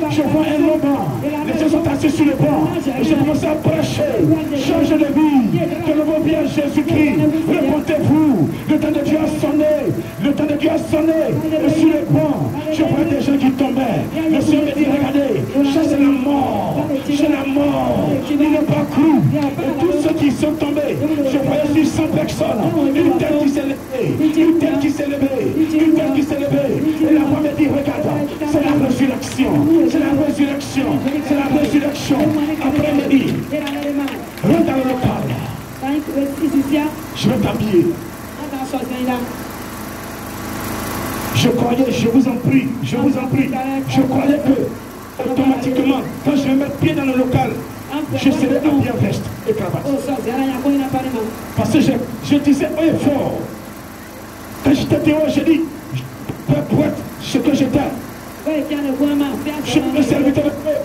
Je vois un long banc. Les gens sont assis sur le banc. Et j'ai commencé à prêcher. Change de vie. Que le mot vient Jésus-Christ. Répondez-vous. Le temps de Dieu a sonné. Le temps de Dieu a sonné. Et sur le banc, je vois des gens qui tombaient. Le Seigneur me dit, regardez, ça c'est la mort. C'est la mort. Il n'est pas cru. Et tous ceux qui sont tombés, je voyais sur 100 personnes. Une tête qui s'est levée. Une tête qui s'est levée. Une tête qui s'est levée. Et la voix me dit, regarde, c'est la résurrection. C'est la résurrection. C'est la résurrection. Après, elle me dit, rentre dans le local. Je vais t'habiller. Je croyais, je vous en prie, je croyais que automatiquement, quand je vais mettre pied dans le local, je serai habillé en veste et cravate. Parce que je disais haut et fort. Quand j'étais dehors, j'ai dit, pour être ce que j'étais, je me serviteur de Dieu.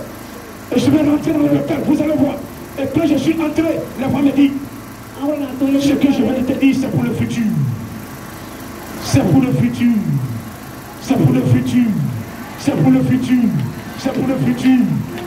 Et je vais rentrer dans le local, vous allez voir. Et quand je suis entré, la voix me dit, ce que je vais te dire, c'est pour le futur. C'est pour le futur. C'est pour le futur. C'est pour le futur. C'est pour le futur.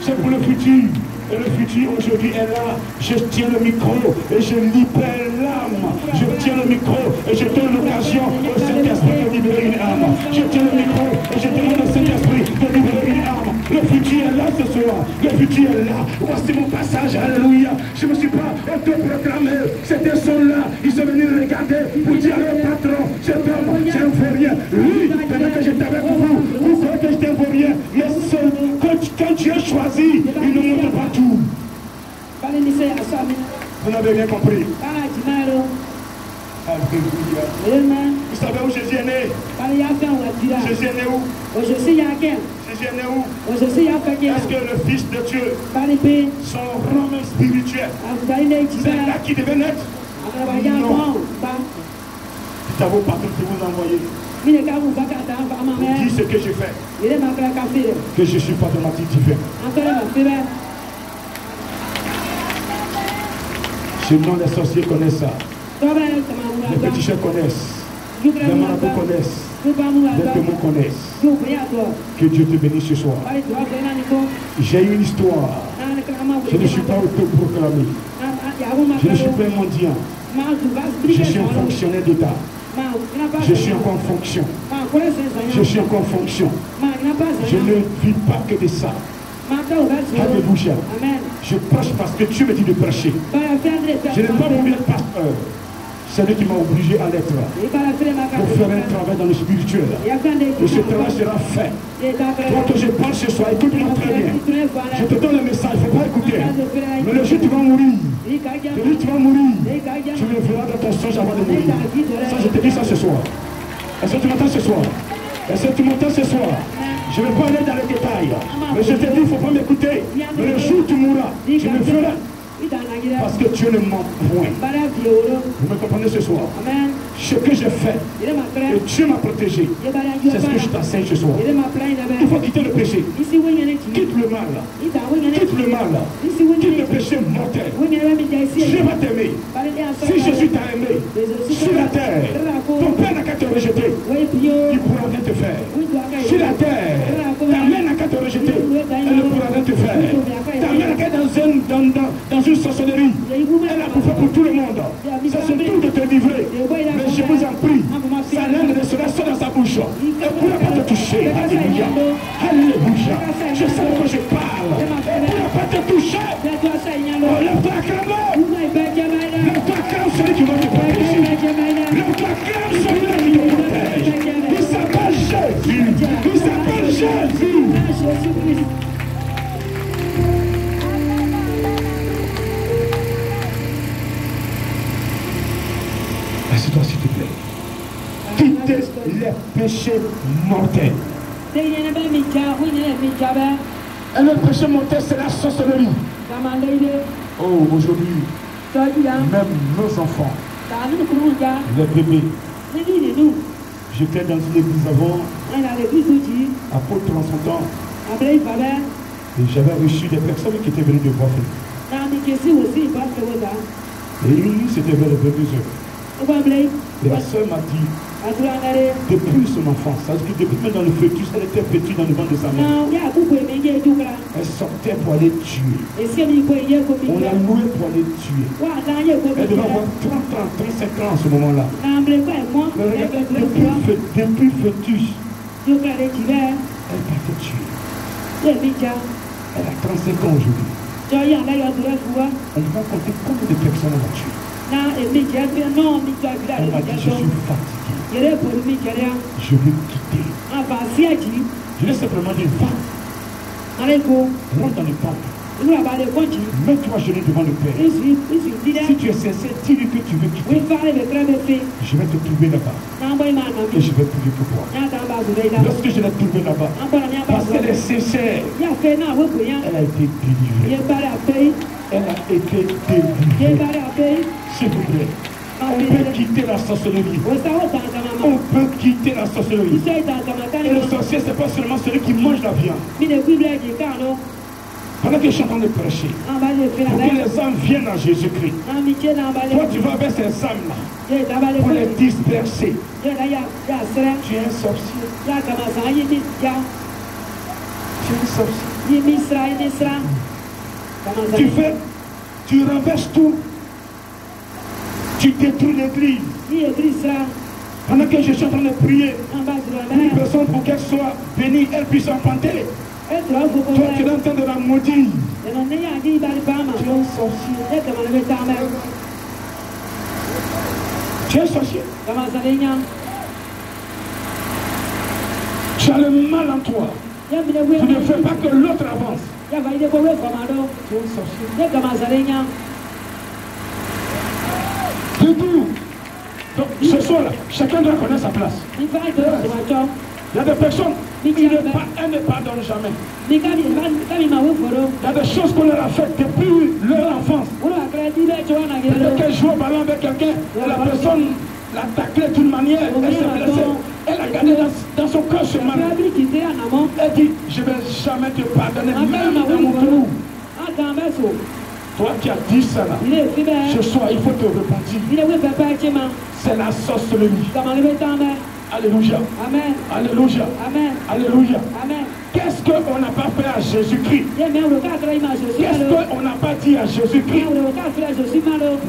C'est pour le futur. Et le futur aujourd'hui est là. Je tiens le micro et je libère l'âme. Je tiens le micro et je donne l'occasion au Saint-Esprit de libérer une âme. Je tiens le micro et je demande au Saint-Esprit de libérer une âme. Le futur est là ce soir. Le futur est là. Voici mon passage. Alléluia. Je ne me suis pas autoproclamé. C'était ceux-là. Ils sont venus regarder pour dire à leur patron, cet homme, c'est un vaurien. Lui, pendant que j'étais avec vous, vous croyez que j'étais un vaurien. Mais quand Dieu choisit, il ne montre pas tout. Vous n'avez rien compris. Alléluia. Vous savez où Jésus est né? Jésus est né où? Jésus est né où? Est-ce que le Fils de Dieu, son rang spirituel, c'est là qu'il devait naître? Non. C'est à vos patrons que vous envoyez. Dis ce que j'ai fait. Que je ne suis pas de ma petite divine. Chez moi, les sorciers connaissent ça. Les petits chiens connaissent. Les marabouts connaissent. Les témoins connaissent. Que Dieu te bénisse ce soir. J'ai une histoire. Je ne suis pas autoproclamé. Je ne suis pas un mendiant. Je suis un fonctionnaire d'État. Je suis encore en fonction. Je suis encore en fonction. Je ne vis pas que de ça. Alléluia. Je prêche parce que Dieu me dit de prêcher. Je n'ai pas voulu être pasteur. C'est lui qui m'a obligé à l'être. Pour faire un travail dans le spirituel. Et ce travail sera fait. Toi que je parle ce soir, écoute-moi très bien. Je te donne le message, il ne faut pas écouter. Mais le jour où tu vas mourir, le jour où tu vas mourir, tu le verras dans ton songe avant de mourir. Ça, je te dis ça ce soir. Est-ce que tu m'entends ce soir? Est-ce que tu m'entends ce soir? Je ne vais pas aller dans les détails. Mais je te dis, il ne faut pas m'écouter. Mais le jour où tu mourras, tu le feras. Parce que Dieu ne ment point. Vous me comprenez ce soir? Ce que j'ai fait, et Dieu m'a protégé. C'est ce que je t'enseigne ce soir. Il faut quitter le péché. Quitte le mal. Quitte le mal. Quitte le péché mortel. Dieu va t'aimer. Si Jésus t'a aimé sur la terre, ton père n'a qu'à te rejeter. Il pourra rien te faire. Sur la terre, ta mère n'a qu'à te rejeter. Elle ne pourra rien te faire. Ta mère n'a qu'à dans une sorcellerie. pourra pas te toucher. Alléluia. Alléluia. Je sais que je parle. Elle ne pourra pas te toucher. Lève-toi, acclame-le. Lève-toi, acclame celui qui va te protéger. Lève-toi, acclame celui qui te protège. Il s'appelle Jésus. Il s'appelle Jésus. Assieds-toi s'il te plaît. Quittez les péchés mortels. Et le péché mortel, c'est la sorcellerie. Oh, aujourd'hui, même nos enfants, les bébés. J'étais dans une église avant, apôtre en son temps, et j'avais reçu des personnes qui étaient venues de voir. Et une nuit, c'était vers les 22h. Et la soeur m'a dit, depuis son enfance, ça veut dire depuis même dans le fœtus, elle était petite dans le ventre de sa mère. Elle sortait pour aller tuer. On l'a louée pour aller tuer. Elle devait avoir 30 ans, 35 ans en ce moment-là. Depuis fœtus, elle partait tuer. Elle a 35 ans aujourd'hui. On ne va pas compter combien de personnes elle a tué. Elle m'a dit, je suis fatigué. Je vais quitter. Je vais simplement dire, va. Rentre dans le temple. Mets-toi à genoux devant le Père. Si tu es sincère, dis-lui que tu veux quitter. Je vais te trouver là-bas. Et je vais prier pour toi. Lorsque je l'ai trouvé là-bas, parce qu'elle est sincère, elle a été délivrée. Elle a été délivrée. S'il vous plaît. On peut quitter la sorcellerie. On peut quitter la sorcellerie. Et le sorcier, ce n'est pas seulement celui qui mange la viande. Pendant que je suis en train de prêcher, pour que les âmes viennent à Jésus-Christ, toi tu vas vers ces âmes-là pour les disperser. Tu es un sorcier. Tu es un sorcier. Tu renverses tout. Tu détruis l'église. Pendant que je suis en train de prier, une personne pour qu'elle soit bénie, elle puisse empanter. Toi, tu es en train de la maudire. Tu es un sorcier. Tu es un sorcier. Tu as le mal en toi. Tu ne fais pas que l'autre avance. Tu es un sorcier. Du tout. Donc, ce soir-là, chacun doit connaître sa place. Il y a des personnes qui ne pardonnent jamais. Il y a des choses qu'on leur a faites depuis leur enfance. Peut-être qu'elle joue au ballon avec quelqu'un, la personne l'a taclé d'une manière, elle s'est blessée. Elle a gardé dans son cœur ce mal. Elle dit, je ne vais jamais te pardonner, même dans mon trou. Toi qui as dit ça là, ce soir il faut te repentir. C'est la sorcellerie. Alléluia. Amen. Alléluia. Amen. Alléluia. Amen. Qu'est-ce qu'on n'a pas fait à Jésus-Christ? Qu'est-ce qu'on n'a pas dit à Jésus-Christ?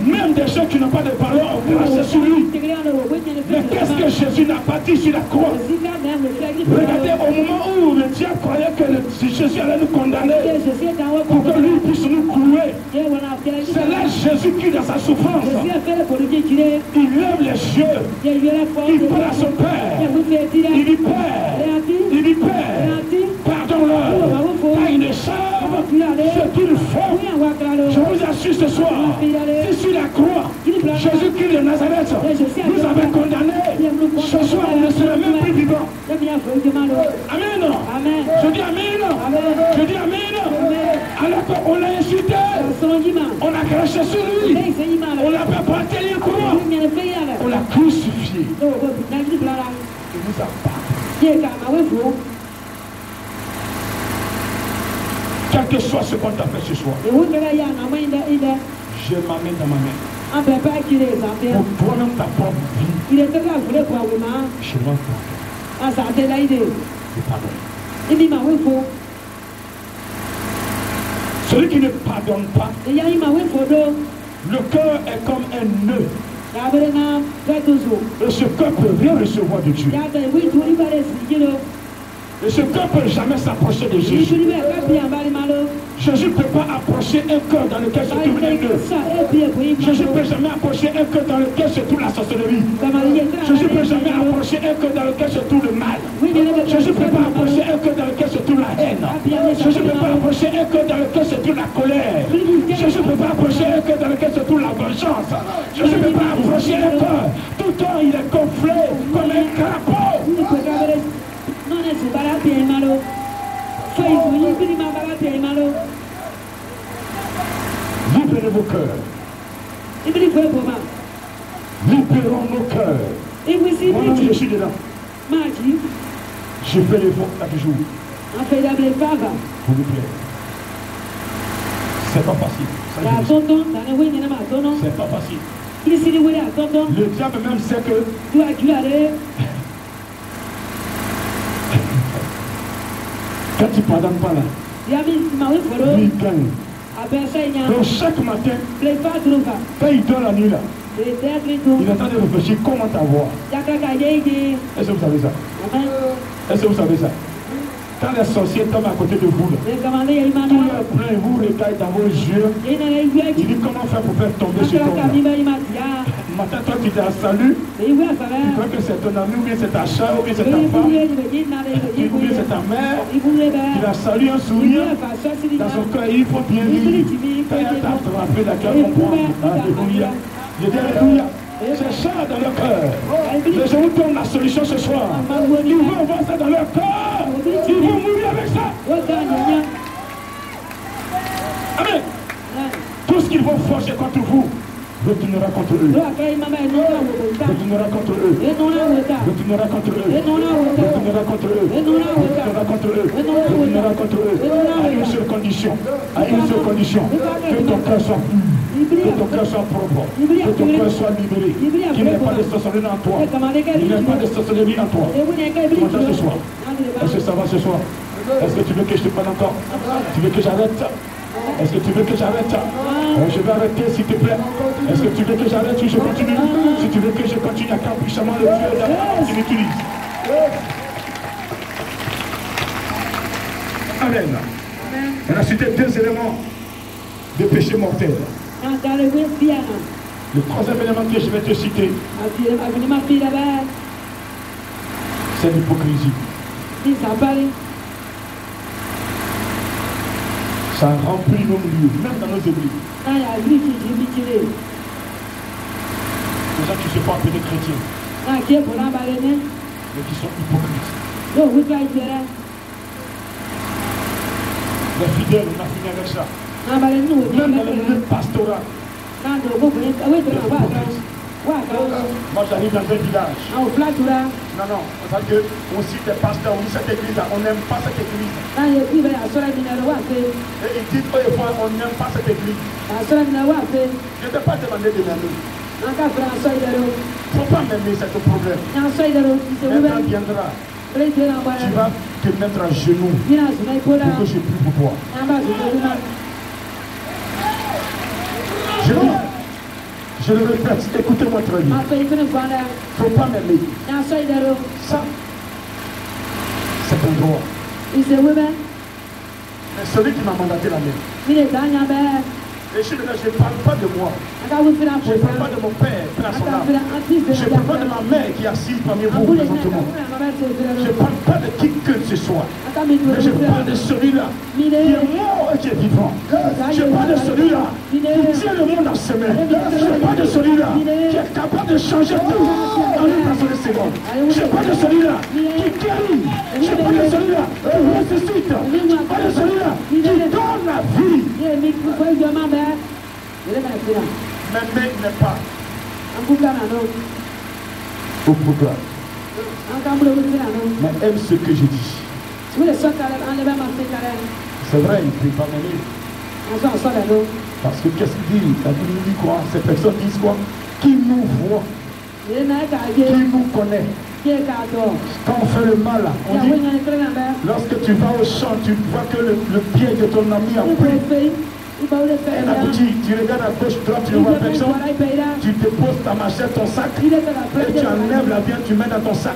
Même des gens qui n'ont pas de parole ont craché sur lui. Mais qu'est-ce que Jésus n'a pas dit sur la croix? Regardez, au moment où le diable croyait que Jésus allait nous condamner pour que lui puisse nous clouer, c'est là Jésus-Christ dans sa souffrance. Il lève les yeux, il parle à son Père. Il dit Père, pardonne-leur, car ils ne savent ce qu'ils font. Je vous assure ce soir, si sur la croix, Jésus-Christ de Nazareth nous avait condamnés, ce soir on ne serait même plus vivant. Amen. Je dis Amen. Je dis Amen. Alors qu'on l'a insulté, on a craché sur lui, on l'a fait porter une croix, on l'a crucifié. Il nous a battu. Quel que soit ce qu'on t'a fait ce soir, je m'amène dans ma main. Pour toi-même ta propre vie, je m'en pardonne. Celui qui ne pardonne pas, le cœur est comme un nœud Et ce cœur peut rien recevoir de Dieu. Et ce cœur ne peut jamais s'approcher de Jésus. Jésus ne peut pas approcher un cœur dans lequel se trouve un nœud. Jésus ne peut jamais approcher un cœur dans lequel se trouve la sorcellerie. Jésus ne peut jamais approcher un cœur dans lequel se trouve le mal. Jésus ne peut pas approcher un cœur dans lequel se trouve la haine. Jésus ne peut pas approcher un cœur dans lequel se trouve la colère. Jésus ne peut pas approcher un cœur dans lequel se trouve la vengeance. Jésus ne peut pas approcher un cœur. Tout le temps il est gonflé comme un crapaud. Libérez vos cœurs. Libérons nos cœurs. Moi-même, je suis dedans. Je fais l'effort chaque jour. S'il vous plaît. C'est pas facile. C'est pas facile. Le diable même sait que quand tu ne pardonnes pas là, il gagne. Donc chaque matin, quand il dort la nuit là, il attend de réfléchir comment t'avoir. Est-ce que vous savez ça? Est-ce que vous savez ça? Quand les sorciers tombent à côté de vous, tout leur plein vous regarde dans vos yeux. Il dit comment faire pour faire tomber sur toi. Matin, toi tu t'es à salut. Tu crois que c'est ton ami ou bien c'est ta soeur ou bien c'est ta femme. Ou bien c'est ta mère. Il a salué un sourire. Dans son cœur, il faut bien vivre. Quand il a attrapé la gueule, comprendre. Alléluia. Je dis alléluia. C'est ça dans leur cœur. Mais je vous donne la solution ce soir. Ils vont avoir ça dans leur cœur. Ils vont mourir avec ça. Amen. Tout ce qu'ils vont forger contre vous retournera contre eux. Retournera contre eux. Retournera contre eux. Retournera contre eux. Retournera contre eux. Retournera contre eux. À une seule condition. À une seule condition. Que ton cœur soit pur. Que ton cœur soit propre. Que ton cœur soit libéré. Qu'il n'y ait pas de sorcellerie en toi. Il n'y ait pas de sorcellerie en toi. Comment ça ce soir? Est-ce que ça va ce soir? Est-ce que tu veux que je te parle encore? Tu veux que j'arrête? Est-ce que tu veux que j'arrête? Je vais arrêter s'il te plaît. Est-ce que tu veux que j'arrête ou je continue? Si tu veux que je continue à caprichamment le Dieu tu m'utilises. Amen. On a cité 2 éléments de péché mortel. Le troisième élément que je vais te citer, c'est l'hypocrisie. Ça remplit nos lieux, même dans nos églises. Les gens qui se font appeler chrétiens, mais qui sont hypocrites. Les fidèles, on a fini avec ça. Même dans le milieu pastoral. Moi j'arrive dans un village. Non, on sait qu'on cite des pasteurs, on dit cette église, on n'aime pas cette église. Et ils disent, on n'aime pas cette église. Je ne vais pas demander de m'aimer. Il ne faut pas m'aimer, c'est le problème. Le temps viendra. Tu vas te mettre à genoux pour que je prie pour toi. Je le répète, écoutez-moi très bien. Il ne faut pas m'aimer. Ça, c'est un droit. Mais celui qui m'a mandaté la main. Et je ne parle pas de moi. Je ne parle pas de mon père, père son âme. Je ne parle pas de ma mère qui est assise parmi vous présentement. Je ne parle pas de qui que ce soit. Mais je parle de celui-là qui est mort et qui est vivant. Je parle de celui-là qui tient le monde dans ses mains. Je parle de celui-là qui est capable de changer tout dans une façon de seconde. Je parle de celui-là qui guérit. Je parle de celui-là qui ressuscite. Je parle de celui-là qui donne la vie. Mais n'est pas au programme. Mais aime ce que je dis. C'est vrai, il ne peut pas m'aimer. Parce que qu'est-ce qu'il dit? La Bible dit quoi? Ces personnes disent quoi? Qui nous voit, qui nous connaît. Quand on fait le mal, on dit, lorsque tu vas au champ, tu vois que le pied de ton ami a pris. Un abouti, tu regardes à gauche, droite, tu ne vois personne. Tu te poses ta machette, ton sac, et tu enlèves la viande, tu mets dans ton sac.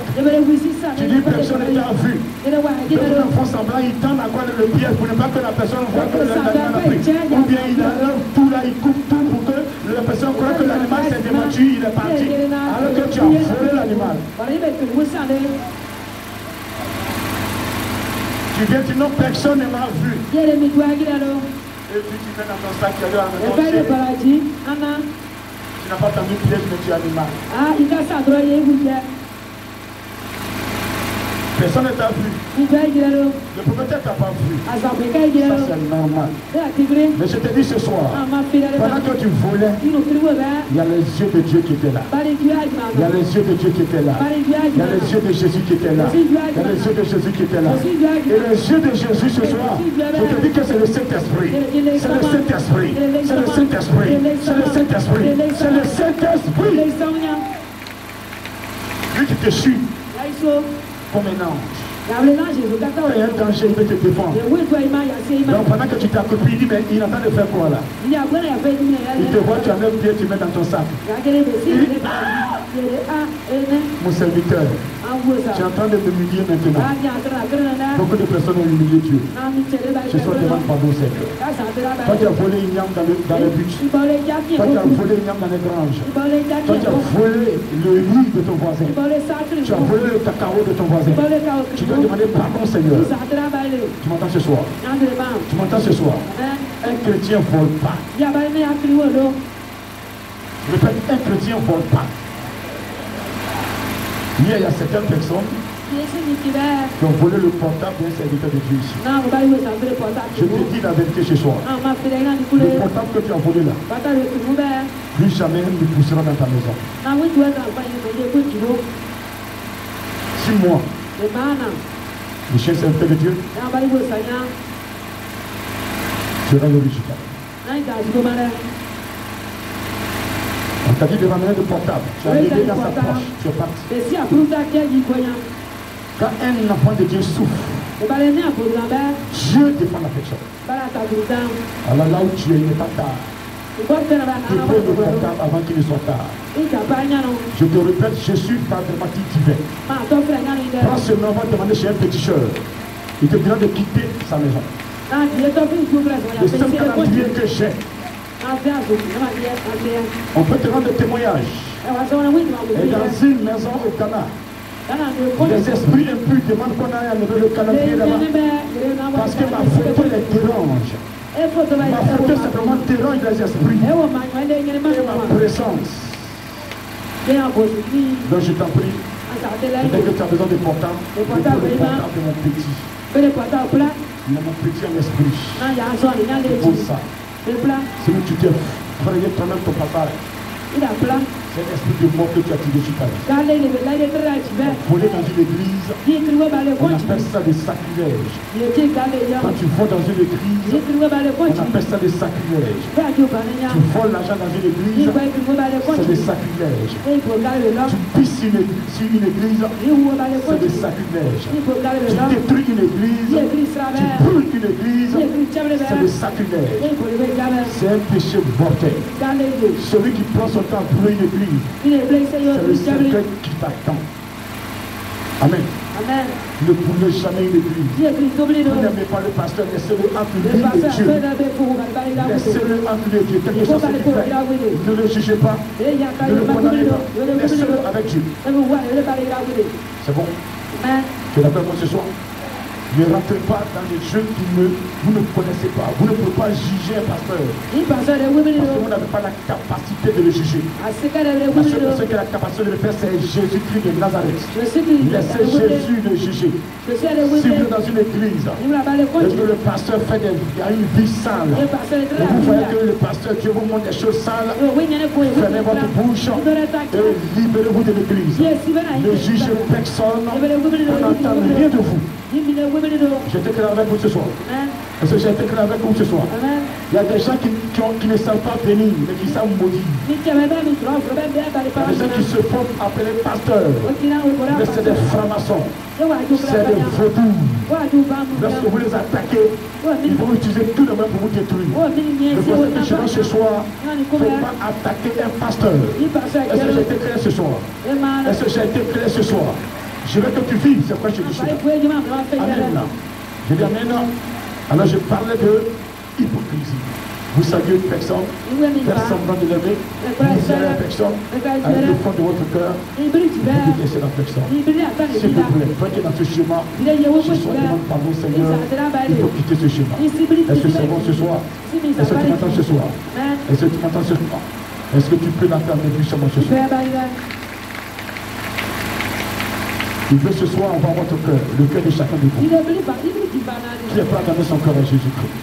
Tu dis personne n'est pas vu. Les gens font semblant, ils tendent à quoi le piège pour ne pas que la personne voit que l'animal a pris. Ou bien il enlève tout là, il coupe tout pour que la personne croit que l'animal s'est débattu, il est parti. Alors que tu as volé l'animal. Tu viens, tu n'as personne ne m'a vu. Et puis tu mets dans ton sac, tu as dit tu n'as pas tendu piège, mais tu es animal. Personne ne t'a vu. Le prophète t'a pas vu. Ça c'est normal. Mais je te dis ce soir, pendant que tu volais, il y a les yeux de Dieu qui étaient là. Il y a les yeux de Dieu qui étaient là. Il y a les yeux de Jésus qui étaient là. Il y a les yeux de Jésus qui étaient là. Et les yeux de Jésus ce soir, je te dis que c'est le Saint-Esprit. C'est le Saint-Esprit. C'est le Saint-Esprit. C'est le Saint-Esprit. C'est le Saint-Esprit. Lui qui te suit comme un ange. Il y a un danger, il peut te défendre. Donc pendant que tu t'accroupis, il dit, mais il est en train de faire quoi là? Il te voit, tu enlèves pied, tu mets dans ton sac. Il dit, mon serviteur, tu es en train de m'humilier maintenant. Beaucoup de personnes ont humilié Dieu. Ce soir, demande pardon, Seigneur. Toi, tu as volé une yam dans les buts. Toi, tu as volé une yam dans les granges. Toi, tu as volé le riz de ton voisin. Tu as volé le cacao de ton voisin. Tu dois demander pardon, Seigneur. Tu m'entends ce soir? Tu m'entends ce soir? Un chrétien ne vole pas. Répète, un chrétien ne vole pas. Il y a certaines personnes qui ont volé le portable d'un serviteur de Dieu ici. Je te dis la vérité ce soir. Le portable que tu as volé là, plus jamais ne poussera dans ta maison. 6 mois. Le chien serviteur de Dieu sera le résultat. On t'a dit de ramener le portable. Tu as levé dans sa poche. Tu es parti. Quand un enfant de Dieu souffre, Dieu défend la personne. Alors là où tu es, il n'est pas tard. Dépose le portable avant qu'il ne soit tard. Je te répète, je suis pas dramatique divin. Prends ce nom, va demander chez un péticheur. Il te dira de quitter sa maison. Le seul calendrier que j'ai, on peut te rendre témoignage. Et dans une maison au Ghana, les esprits impurs demandent qu'on aille enlever le calendrier là-bas. Parce que ma photo les dérange. Ma photo simplement dérange les esprits. Et ma présence. Donc je t'en prie, dès que tu as besoin de portable, je prends le portable de mon petit. Mais mon petit en esprit. Il faut ça. C'est où tu t'es frayé toi-même ton papa. C'est l'esprit de mort que tu as tiré sur ta vie. Voler dans une église, on appelle ça des sacrilèges. Quand tu voles dans une église, on appelle ça des sacrilèges. Tu voles l'argent dans une église, c'est des sacrilèges. Tu pisses sur une église, c'est des sacrilèges. Tu détruis une église, tu brûles une église, c'est des sacrilèges. C'est un péché mortel. Celui qui prend son temps pour une église, c'est le cercueil qui t'attend. Amen. Ne brûlez jamais une église. Vous n'aimez pas le pasteur, laissez-le entre lui et Dieu. Laissez-le entre lui et Dieu. Quelque chose qu'il fait. Ne le jugez pas. Ne le condamnez pas. Laissez-le avec Dieu. C'est bon? Tu es d'accord avec moi ce soir? Ne rentrez pas dans les jeux que vous ne connaissez pas. Vous ne pouvez pas juger un pasteur. Parce que vous n'avez pas la capacité de le juger. La seule personne qui a la capacité de le faire, c'est Jésus-Christ de Nazareth. Laissez Jésus le juger. Si vous êtes dans une église, et que le pasteur fait une vie sale, et vous voyez que le pasteur, Dieu vous montre des choses sales, fermez votre bouche et libérez-vous de l'église. Ne jugez personne, on n'entend rien de vous. J'étais clair avec vous ce soir. Est-ce que j'ai été clair avec vous ce soir? Il y a des gens qui ne savent pas bénir, mais qui savent maudire. Il y a des gens qui se font appeler pasteurs, mais c'est des francs-maçons. C'est des vautours. Lorsque vous les attaquez, ils vont utiliser tout le monde pour vous détruire. Le conseil que je donne ce soir, il ne faut pas attaquer un pasteur. Est-ce que j'ai été clair ce soir? Est-ce que j'ai été clair ce soir? Je veux que tu vives, c'est quoi je dis cela. Amen. Je dis amen. Alors je parlais de hypocrisie. Vous saviez une personne, faire semblant de l'aimer, vous savez la personne, avec le fond de votre cœur, vous détestez la personne. S'il vous plaît, venez dans ce schéma. Ce soir, demande pardon, Seigneur. Il faut quitter ce schéma. Est-ce que c'est bon ce soir? Est-ce que tu m'entends ce soir? Est-ce que tu m'entends ce soir? Est-ce que tu peux l'entendre puissamment ce soir? Il veut ce soir avoir votre cœur, le cœur de chacun de vous. Qui est prêt à donner son cœur à Jésus-Christ?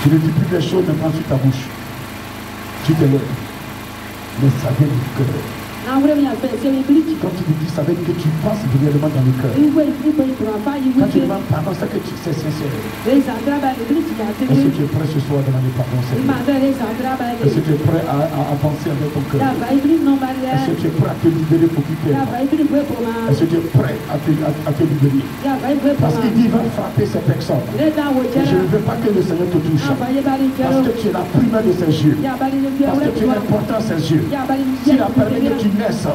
Tu ne dis plus les choses maintenant sur ta bouche. Tu te lèves. Mais ça vient du cœur. Quand tu le dis, ça veut dire que tu penses réellement dans le cœur. Quand tu demandes pardon, c'est que c'est sincère. Est-ce que tu es prêt ce soir à demander pardon, Seigneur? Est-ce que tu es prêt à penser avec ton cœur? Est-ce que tu es prêt à te libérer pour qui tu es? Est-ce que tu es prêt à te libérer? Parce qu'il dit, il va frapper ces personnes. Et je ne veux pas que le Seigneur te touche. Parce que tu es la primeur de ses yeux. Parce que tu es important à ses yeux. S'il a permis que tu naisses,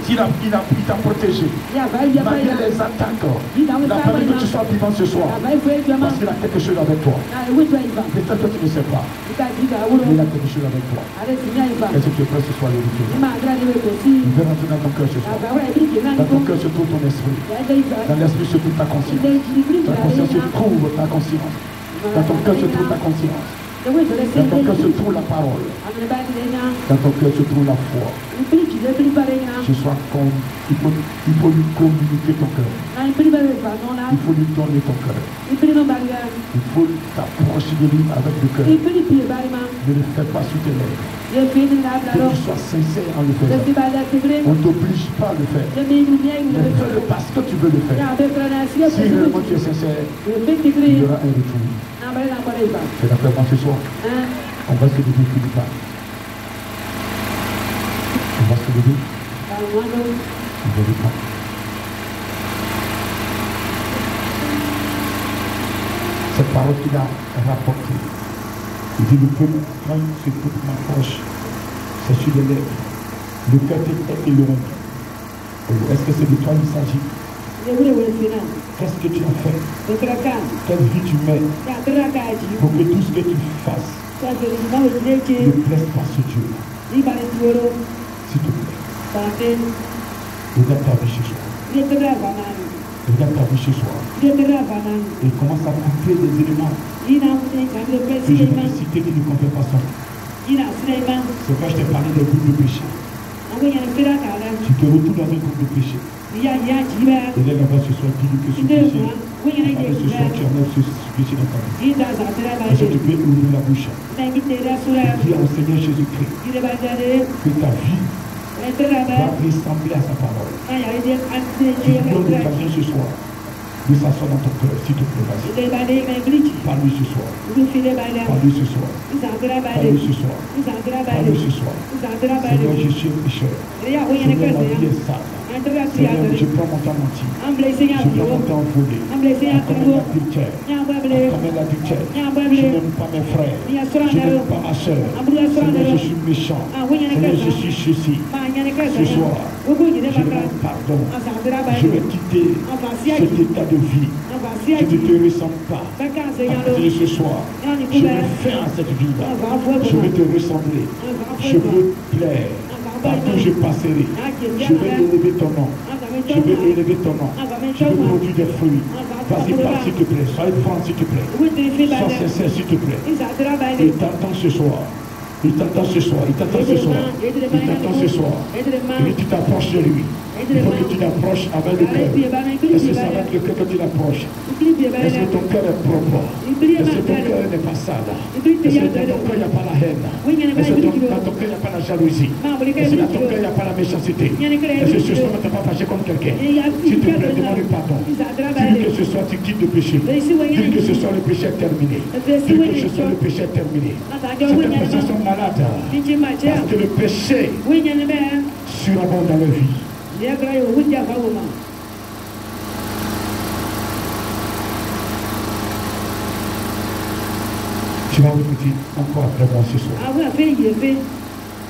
il t'a protégé. Malgré les attaques, il a permis que tu sois vivant ce soir. Parce qu'il a quelque chose avec toi. Peut-être que tu ne sais pas. Mais il a quelque chose avec toi. Est-ce que tu es prêt ce soir, l'éviter? Il veut rentrer dans ton cœur ce soir. Dans ton cœur se trouve ton esprit. Dans l'esprit se trouve ta conscience. Ta conscience se trouve ta conscience. Dans ton cœur se trouve ta conscience. Dans ton cœur se trouve la parole. Dans ton cœur se trouve la foi. Ce soir, il faut lui communiquer ton cœur. Il faut lui donner ton cœur. Il faut t'approcher de lui avec le cœur. Ne le fais pas sous tes lèvres. Que tu sois sincère en le faisant. On ne t'oblige pas à le faire. Mais fais-le parce que tu veux le faire. Si réellement tu es sincère, il y aura un retour. C'est d'accord ce soir? On va se lever, Philippe. On va se lever. On va le faire. Cette parole qu'il a rapportée. Il dit, le peuple, quand ce peuple m'approche, c'est sur les lèvres. Le cœur est éloigné. Est-ce que c'est de toi qu'il s'agit? Qu'est-ce que tu as fait? Quelle vie tu mets pour que tout ce que tu fasses ne plaise pas ce Dieu? S'il te plaît. Regarde ta vie ce soir. Regarde ta vie ce soir. Et commence à couper des éléments que je vais te citer qui ne comprennent pas ça. C'est quand je t'ai parlé des groupes de péché. Tu te retrouves dans un groupe de péché. Et là, là-bas, ce soir, dis-lui que ce péché, ce soir, tu enlèves ce péché dans ta vie. Est-ce que tu peux ouvrir la bouche et dire au Seigneur Jésus-Christ que ta vie va ressembler à sa parole. Tu lui donnes l'occasion ce soir de s'asseoir dans ton cœur, s'il te plaît, vas-y. Parle-lui ce soir. Parle-lui ce soir. Parle-lui ce soir. Parle-lui ce soir. Seigneur, je suis pécheur. Seigneur, ma vie est sale. Seigneur, je prends mon temps menti. Je prends mon temps volé. Comme un adultère. Comme un adultère. Je n'aime pas mes frères. Je n'aime pas ma soeur. Seigneur, je suis méchant. Seigneur, je suis ceci. Ce soir, je demande pardon. Je vais quitter cet état de vie. Je ne te ressens pas. Et ce soir, je vais faire cette vie-là. Je vais te ressembler. Je veux plaire. Partout je passerai. Je vais élever ton nom. Je vais élever ton nom. Je vais produire des fruits. Vas-y, parle s'il te plaît. Sois franc s'il te plaît. Sois sincère s'il te plaît. Il t'attend ce soir. Il t'attend ce soir. Il t'attend ce soir. Il t'attend ce soir. Et tu t'approches de lui. Il faut que tu l'approches avec le cœur. Est-ce que c'est avec le cœur que tu l'approches? Est-ce que ton cœur est propre? Est-ce que ton cœur n'est pas sale? Est-ce que dans ton cœur il n'y a pas la haine? Est-ce que dans ton cœur il n'y a pas la jalousie? Est-ce que dans ton cœur il n'y a pas la méchanceté? Est-ce que ce soir tu n'es pas fâché contre quelqu'un? S'il te plaît, demande pardon. Dis-lui que ce soir tu quittes le péché. Dis-lui que ce soir le péché est terminé. Dis-lui que ce soir le péché est terminé. Certaines personnes sont malades parce que le péché surabonde dans leur vie. Tu vas répéter encore après moi ce soir.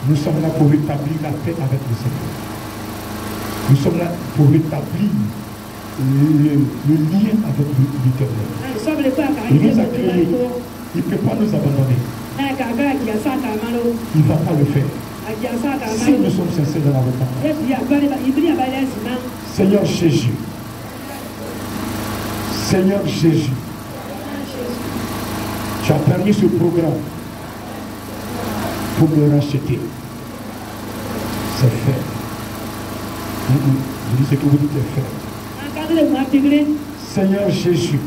Nous sommes là pour rétablir la paix avec le Seigneur. Nous sommes là pour rétablir le lien avec l'Éternel. Il nous a créés. Il ne peut pas nous abandonner. Il ne va pas le faire. Si nous sommes sincères dans la repentance. Seigneur Jésus. Seigneur Jésus. Tu as permis ce programme pour me racheter. C'est fait. Je dis ce que vous dites est fait. Seigneur Jésus,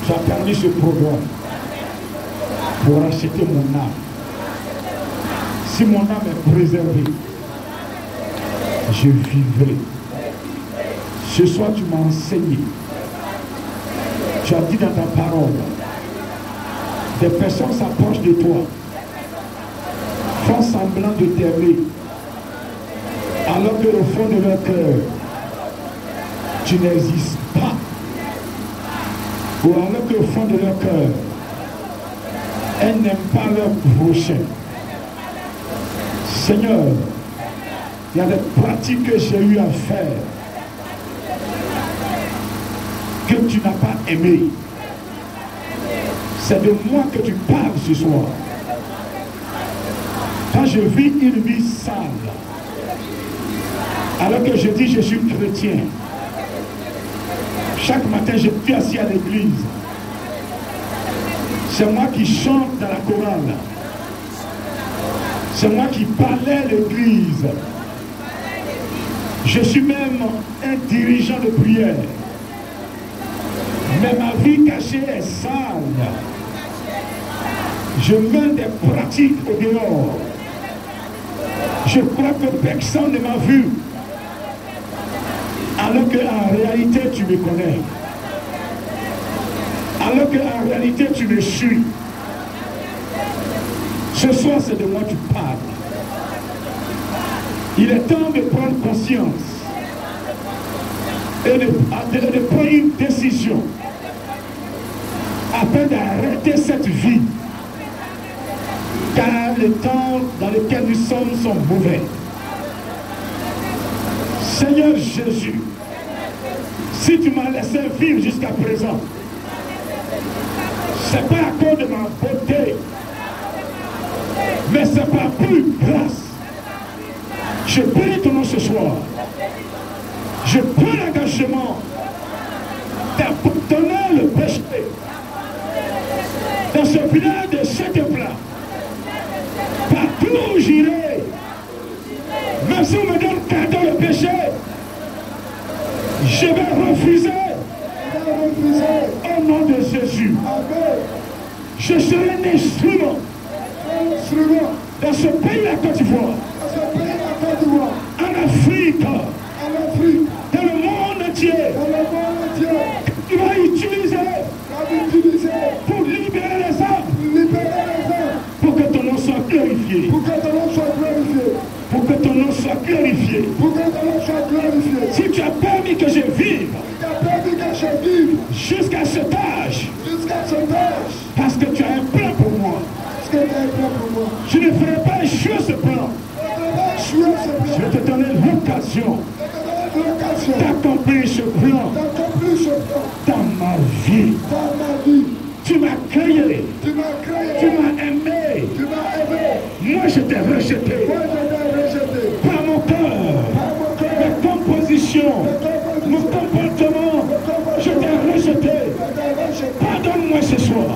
tu as permis ce programme pour racheter mon âme. Si mon âme est préservée, je vivrai. Ce soir, tu m'as enseigné. Tu as dit dans ta parole, des personnes s'approchent de toi, font semblant de t'aimer, alors que au fond de leur cœur, tu n'existes pas. Ou alors qu'au fond de leur cœur, elles n'aiment pas leur prochain. Seigneur, il y a des pratiques que j'ai eu à faire que tu n'as pas aimé. C'est de moi que tu parles ce soir. Quand je vis une vie sale, alors que je dis je suis chrétien, chaque matin je suis assis à l'église, c'est moi qui chante dans la chorale, c'est moi qui parlais l'église, je suis même un dirigeant de prière, mais ma vie cachée est sale. Je mène des pratiques au dehors. Je crois que personne ne m'a vu. Alors qu'en réalité, tu me connais. Alors qu'en réalité, tu me suis. Ce soir, c'est de moi que tu parles. Il est temps de prendre conscience et de prendre une décision afin d'arrêter cette vie. Car les temps dans lesquels nous sommes sont mauvais. Seigneur Jésus, si tu m'as laissé vivre jusqu'à présent, c'est pas à cause de ma beauté, mais c'est par plus grâce. Je bénis ton nom ce soir. Je prends l'engagement d'abandonner le péché dans ce village de chaque plat. Partout où j'irai, même si on me donne cadeau le péché, je vais refuser. Au nom de Jésus. Je serai un instrument dans ce pays à Côte d'Ivoire, en Afrique, dans le monde entier. Tu vas utiliser pour libérer les âmes, pour que ton nom soit glorifié. Pour que ton nom soit glorifié. Si tu as permis que je vive jusqu'à cet âge, parce que tu as un plan pour moi, je ne ferai pas échouer ce plan. Je vais te donner l'occasion d'accomplir ce plan dans ma vie. Tu m'as créé, tu m'as aimé. Moi je t'ai rejeté par mon cœur, ma composition, mon comportement. Je t'ai rejeté. Pardonne-moi ce soir.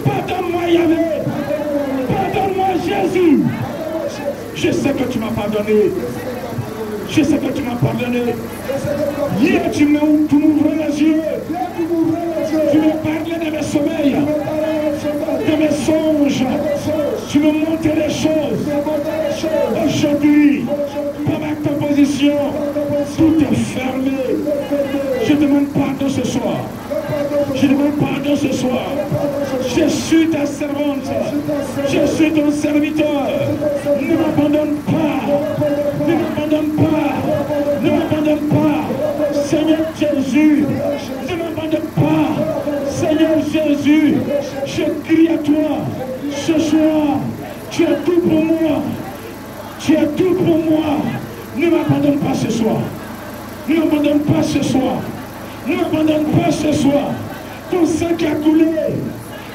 Pardonne-moi Yahvé. Pardonne-moi Jésus. Je sais que tu m'as pardonné. Je sais que tu m'as pardonné. Hier, tu m'ouvrais les yeux. Tu me parlais de mes sommeils, de mes songes. Tu me montrais les choses. Aujourd'hui, par ma composition, tout est fermé. Je demande pardon ce soir. Je demande pardon ce soir. Je suis ta servante. Je suis ton serviteur. Ne m'abandonne pas. Ne m'abandonne pas. Ne m'abandonne pas. Seigneur Jésus, ne m'abandonne pas. Seigneur Jésus, je crie à toi. Ce soir, tu es tout pour moi. Tu es tout pour moi. Ne m'abandonne pas ce soir. Ne m'abandonne pas ce soir. Ne m'abandonne pas ce soir. Ton sang qui a coulé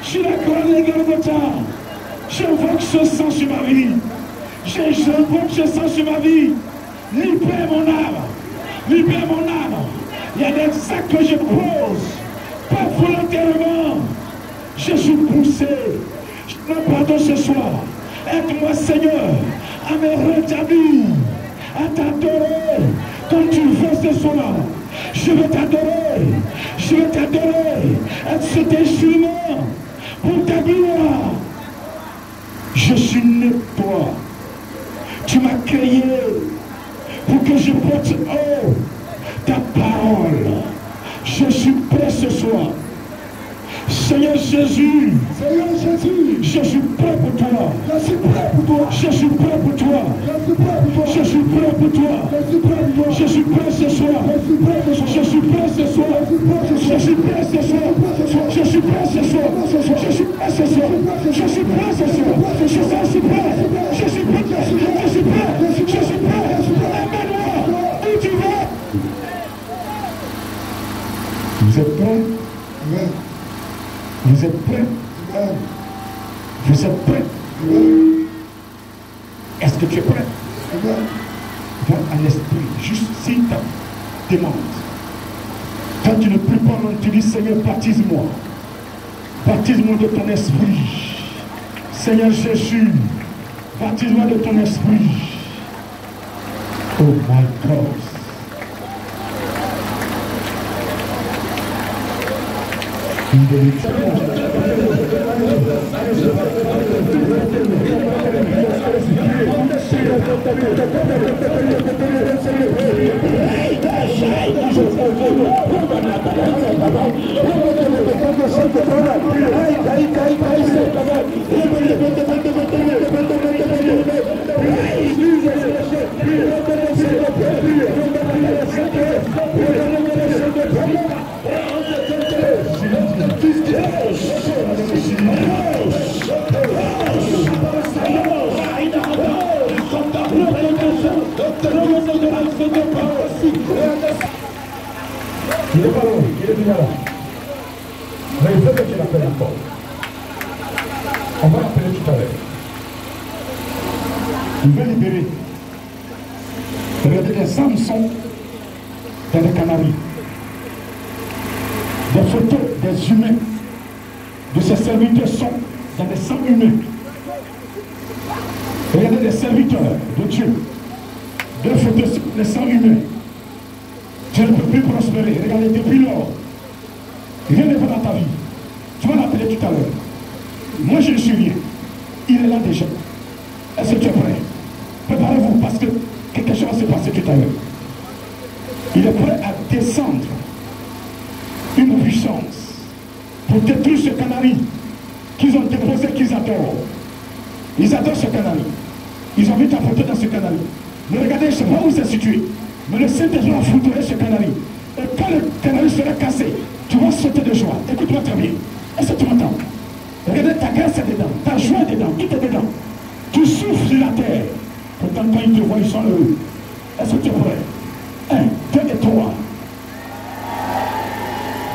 sur la croix de Golgotha. J'invoque ce sang sur ma vie. J'invoque ce sang sur ma vie. Libère mon âme. Libère mon âme. Il y a des actes que je pose. Pas volontairement. Je suis poussé. Je me pardonne ce soir. Aide-moi, Seigneur, à me rétablir, à t'adorer comme tu veux ce soir. Je vais t'adorer. Je vais t'adorer. Être cet instrument pour ta gloire. Je suis né de toi. Tu m'as créé pour que je porte haut ta parole. Je suis prêt ce soir. Seigneur Jésus, je suis prêt pour toi. Je suis prêt pour toi. Je suis prêt pour toi. Je suis prêt pour toi. Je suis prêt ce soir. Je suis prêt ce soir. Je suis prêt ce soir. Je suis prêt ce soir. Je suis prêt ce soir. Je suis prêt ce soir. Je suis prêt. Je suis prêt. Je suis prêt. Je suis prêt. Amène-moi où tu vas. Vous êtes prêts? Vous êtes prêts? Vous êtes prêts? Est-ce que tu es prêt? Va à l'esprit, juste s'il te demande. Quand tu ne peux pas, tu dis Seigneur, baptise-moi. Baptise-moi de ton esprit. Seigneur Jésus, baptise-moi de ton esprit. Oh my God. Il n'est pas loin, il est déjà là. Mais il faut que tu l'appelles encore. On va l'appeler tout à l'heure. Il veut libérer. Regardez, les âmes sont dans les Canaries. Des photos des humains, de ces serviteurs sont dans les sangs humains. Regardez les serviteurs de Dieu. Deux photos sur les sangs humains. Tu ne peux plus prospérer. Regardez, depuis lors, rien ne va dans ta vie. Tu vas l'appeler tout à l'heure. Moi, je ne suis rien. Il est là déjà. Est-ce que tu es prêt? Préparez-vous parce que quelque chose va se passer tout à l'heure. Il est prêt à descendre une puissance pour détruire ce canari qu'ils ont déposé, qu'ils adorent. Ils adorent ce canari. Ils ont mis ta photo dans ce canari. Mais regardez, je ne sais pas où c'est situé. Mais le Saint-Esprit a foudroyé ce canari. Et quand le canari sera cassé, tu vas sauter de joie. Écoute-moi très bien. Est-ce que tu m'entends? Regardez, ta grâce est dedans, ta joie est dedans, tout est dedans. Tu souffles sur la terre. Pourtant, quand ils te voient, ils sont heureux. Est-ce que tu es prêt? 1, 2 et 3.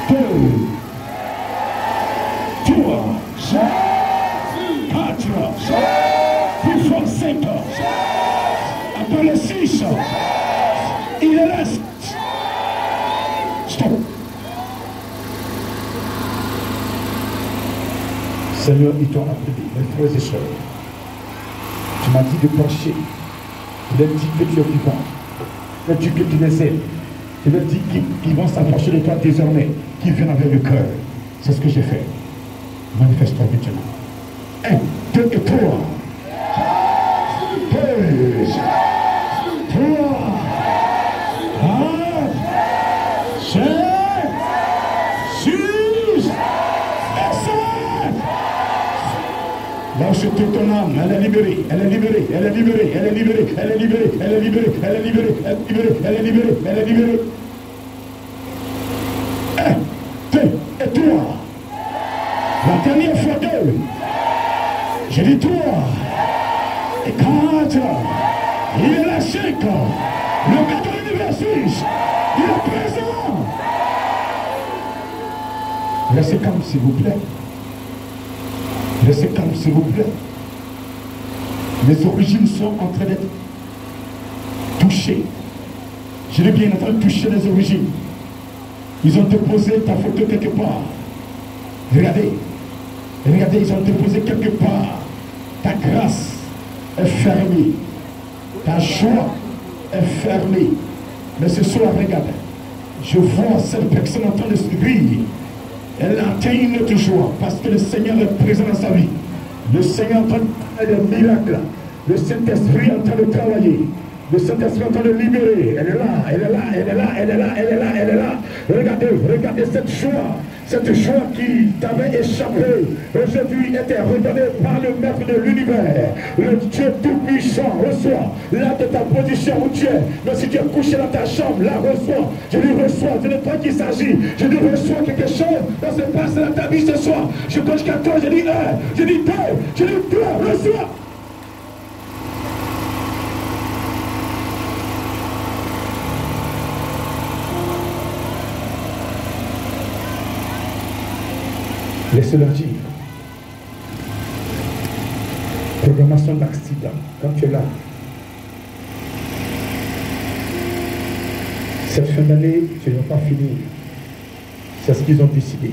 2, 3, 4, plus fort 5. Après le 6, il reste. Stop. Seigneur, ils t'ont appelé, mes frères et sœurs. Tu m'as dit de prêcher. Il a dit que tu es vivant. le Dieu que tu les aimes. Je leur dis qu'ils vont s'approcher de toi désormais, qu'ils viennent avec le cœur. C'est ce que j'ai fait. Manifeste-toi maintenant. 1, 2 et 3. 2, 3, 4, 5, 6, et 7. Lâche toute ton âme, elle est libérée, elle est libérée, elle est libérée, elle est libérée, elle est libérée, elle est libérée, elle est libérée, elle est libérée, elle est libérée, elle est libérée. 1, 2 et 3. La dernière fois 2. J'ai dit 3 et 4. Il est là 5. Le gars de l'univers 6. Il est présent. Laissez calme s'il vous plaît. Laissez calme s'il vous plaît. Les origines sont en train d'être touchées. Je l'ai bien entendu toucher les origines. Ils ont déposé ta photo quelque part. Regardez. Regardez, ils ont déposé quelque part. Ta grâce est fermée. Ta joie est fermée. Mais ce soir, regarde. Je vois cette personne en train de se griller. Elle atteint une autre joie parce que le Seigneur est présent dans sa vie. Le Seigneur est en train de faire des miracles. Le Saint-Esprit est en train de travailler. Le Saint-Esprit est en train de libérer. Elle est là, elle est là, elle est là, elle est là, elle est là, elle est là. Regardez, regardez cette joie. Cette joie qui t'avait échappé, aujourd'hui était redonnée par le Maître de l'univers. Le Dieu tout-puissant reçoit là de ta position où tu es. Mais si tu es couché dans ta chambre, là reçois. Je lui reçois, c'est de toi qu'il s'agit. Je lui reçois quelque chose dans ce passe dans ta vie ce soir. Je compte jusqu'à toi, je dis 1, je dis 2, je dis 3, reçois. Laissez-leur dire. Programmation d'accident. Quand tu es là. Cette fin d'année, tu ne vas pas finir. C'est ce qu'ils ont décidé.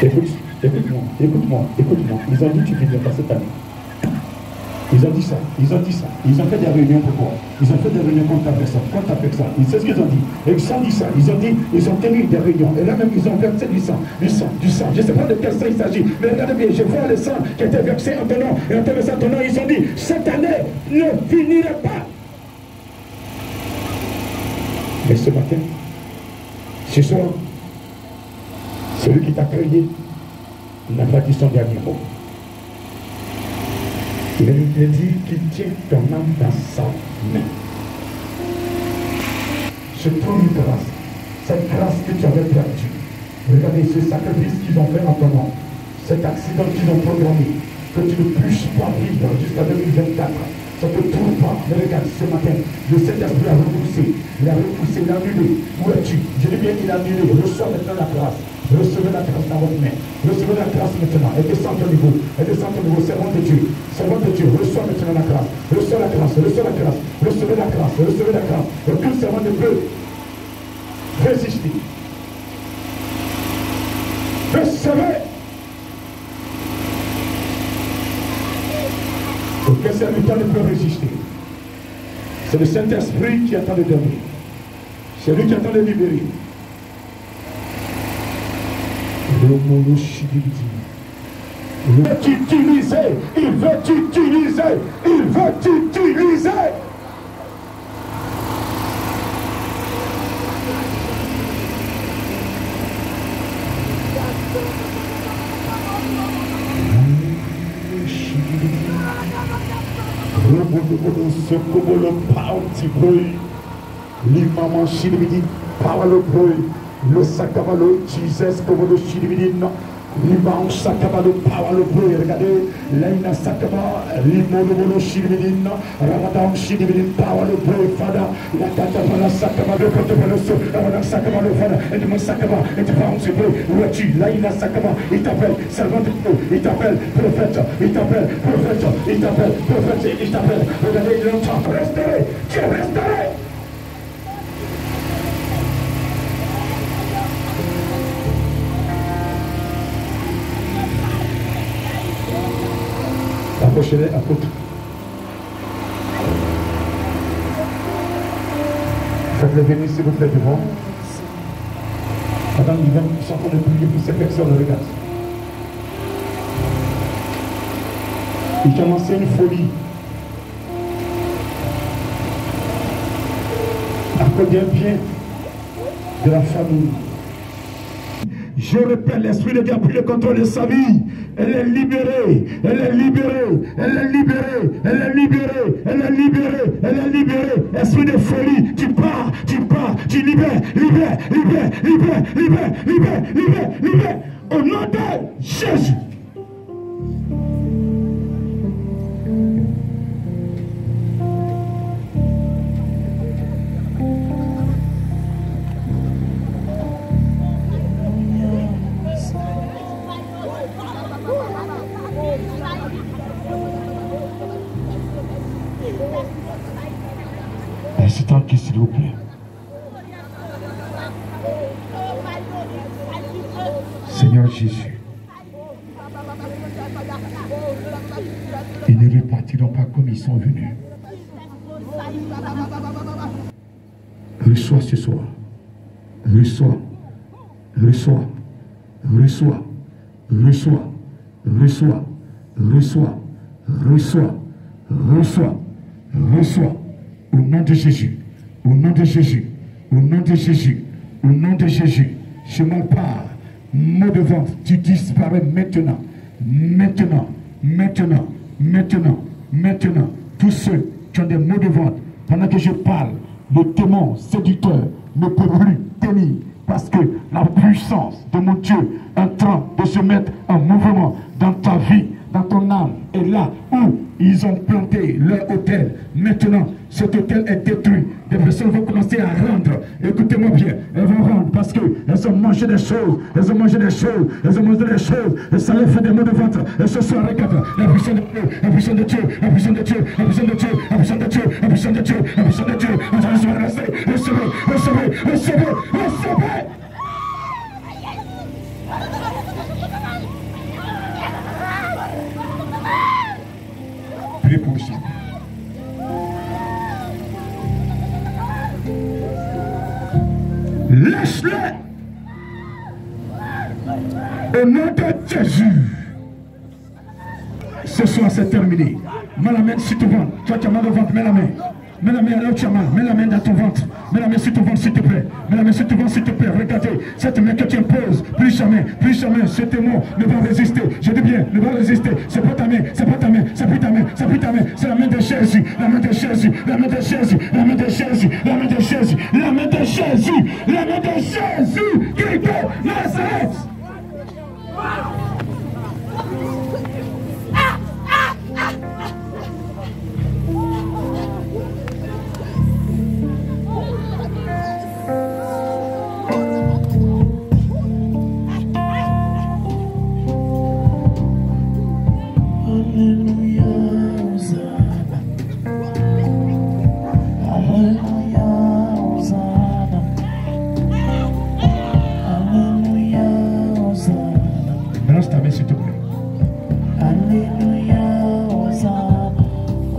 Écoute-moi. Ils ont dit que tu ne finiras pas cette année. Ils ont dit ça. Ils ont fait des réunions pour quoi? Ils ont fait des réunions contre ta personne. Ils savent ce qu'ils ont dit. Et ils ont dit ça. Ils ont tenu des réunions. Et là même, ils ont versé du sang. Je ne sais pas de quel sang il s'agit. Mais regardez bien, je vois le sang qui était versé en ton nom. Et en versant ton nom, ils ont dit, cette année ne finira pas. Mais ce matin, ce soir, celui qui t'a créé n'a pas dit son dernier mot. Il a dit qu'il tient ton âme dans sa main. Je prends une grâce, cette grâce que tu avais perdue. Regardez ce sacrifice qu'ils ont fait en ton nom, cet accident qu'ils ont programmé, que tu ne puisses pas vivre jusqu'à 2024. Ça ne te trouve pas. Mais regarde, ce matin, le Saint-Esprit a repoussé, il a annulé. Où es-tu? Je dis bien, il a annulé. Reçois maintenant la grâce. Recevez la grâce dans votre main. Recevez la grâce maintenant. Et descend au niveau. Servant de Dieu. Reçois maintenant la grâce. Reçois la grâce. Recevez la grâce. Aucun servant ne peut résister. Recevez. Aucun serviteur ne peut résister. C'est le Saint-Esprit qui attend de donner. C'est lui qui attend de libérer. Il veut t'utiliser. Le sakabalo, Jesus, comme le chilibidin, l'imam sakabalo, power, regardez, l'aina sakaba, l'imono chilibidin, Ramadan chilibidin, power, Father, la katapala sakabalo, katapalo, Ramadan sakabalo, Father, et de mon sakaba, et de parents, c'est vrai, où es-tu, l'aina sakaba, il t'appelle, servant de Dieu, il t'appelle, prophète, regardez, il t'appelle, regardez, il entend, restauré, tu es restauré. Approchez-les, apôtres. pouvez venir s'il vous plaît devant. Madame Yvan, nous sommes en train de prier pour ces personnes, regarde. Il a lancé une folie. À cause d'un bien de la famille. Je répète, l'esprit de Dieu a pris le contrôle de sa vie. Elle est libérée, elle est libérée, elle est libérée, elle est libérée, elle est libérée, elle est libérée. Esprit de folie, tu pars, tu libères, libère, libère, libère, libère, libère, libère, libère. Au nom de Jésus. Qui, s'il vous plaît. Seigneur Jésus, ils ne repartiront pas comme ils sont venus. Reçois ce soir. Reçois. Reçois. Reçois. Reçois. Reçois. Reçois. Reçois. Reçois. Reçois. Au nom de Jésus. Au nom de Jésus, au nom de Jésus, au nom de Jésus, je m'en pars, mot de vente, tu disparais maintenant, maintenant, maintenant, maintenant, maintenant. Tous ceux qui ont des mots de vente, pendant que je parle, le démon séducteur ne peut plus tenir, parce que la puissance de mon Dieu est en train de se mettre en mouvement dans ta vie, dans ton âme, et là où ils ont planté leur hôtel, maintenant, cet hôtel est détruit. Des personnes vont commencer à rendre. Écoutez-moi bien, elles vont rendre parce qu'elles ont mangé des choses. Elles ont mangé des choses. Elles ont mangé des choses. Et ça leur fait des maux de ventre. Et ce soir, regarde, la puissance de Dieu, la puissance de Dieu, la puissance de Dieu, la puissance de Dieu, la puissance de Dieu, la puissance de Dieu, la puissance de Dieu. Recevez, recevez, recevez, recevez, recevez. Priez pour ça. Laisse-le au nom de Jésus. Ce soir c'est terminé. Mets la main sur ton ventre. Toi qui as mal au ventre, mets la main. Mets la main là où tu as mal. Mets la main dans ton ventre. Mets la main sur ton ventre s'il te plaît. Mets la main sur ton ventre s'il te plaît. Regardez, cette main que tu imposes, plus jamais, ce démon ne va résister. Je dis bien, ne va résister. C'est pas ta main, c'est pas ta main, c'est plus ta main, c'est plus ta main. C'est la main de Jésus, la main de Jésus, la main de Jésus, la main de Jésus, la main de Jésus, la main de Jésus, la main de Jésus, qui de Nazareth.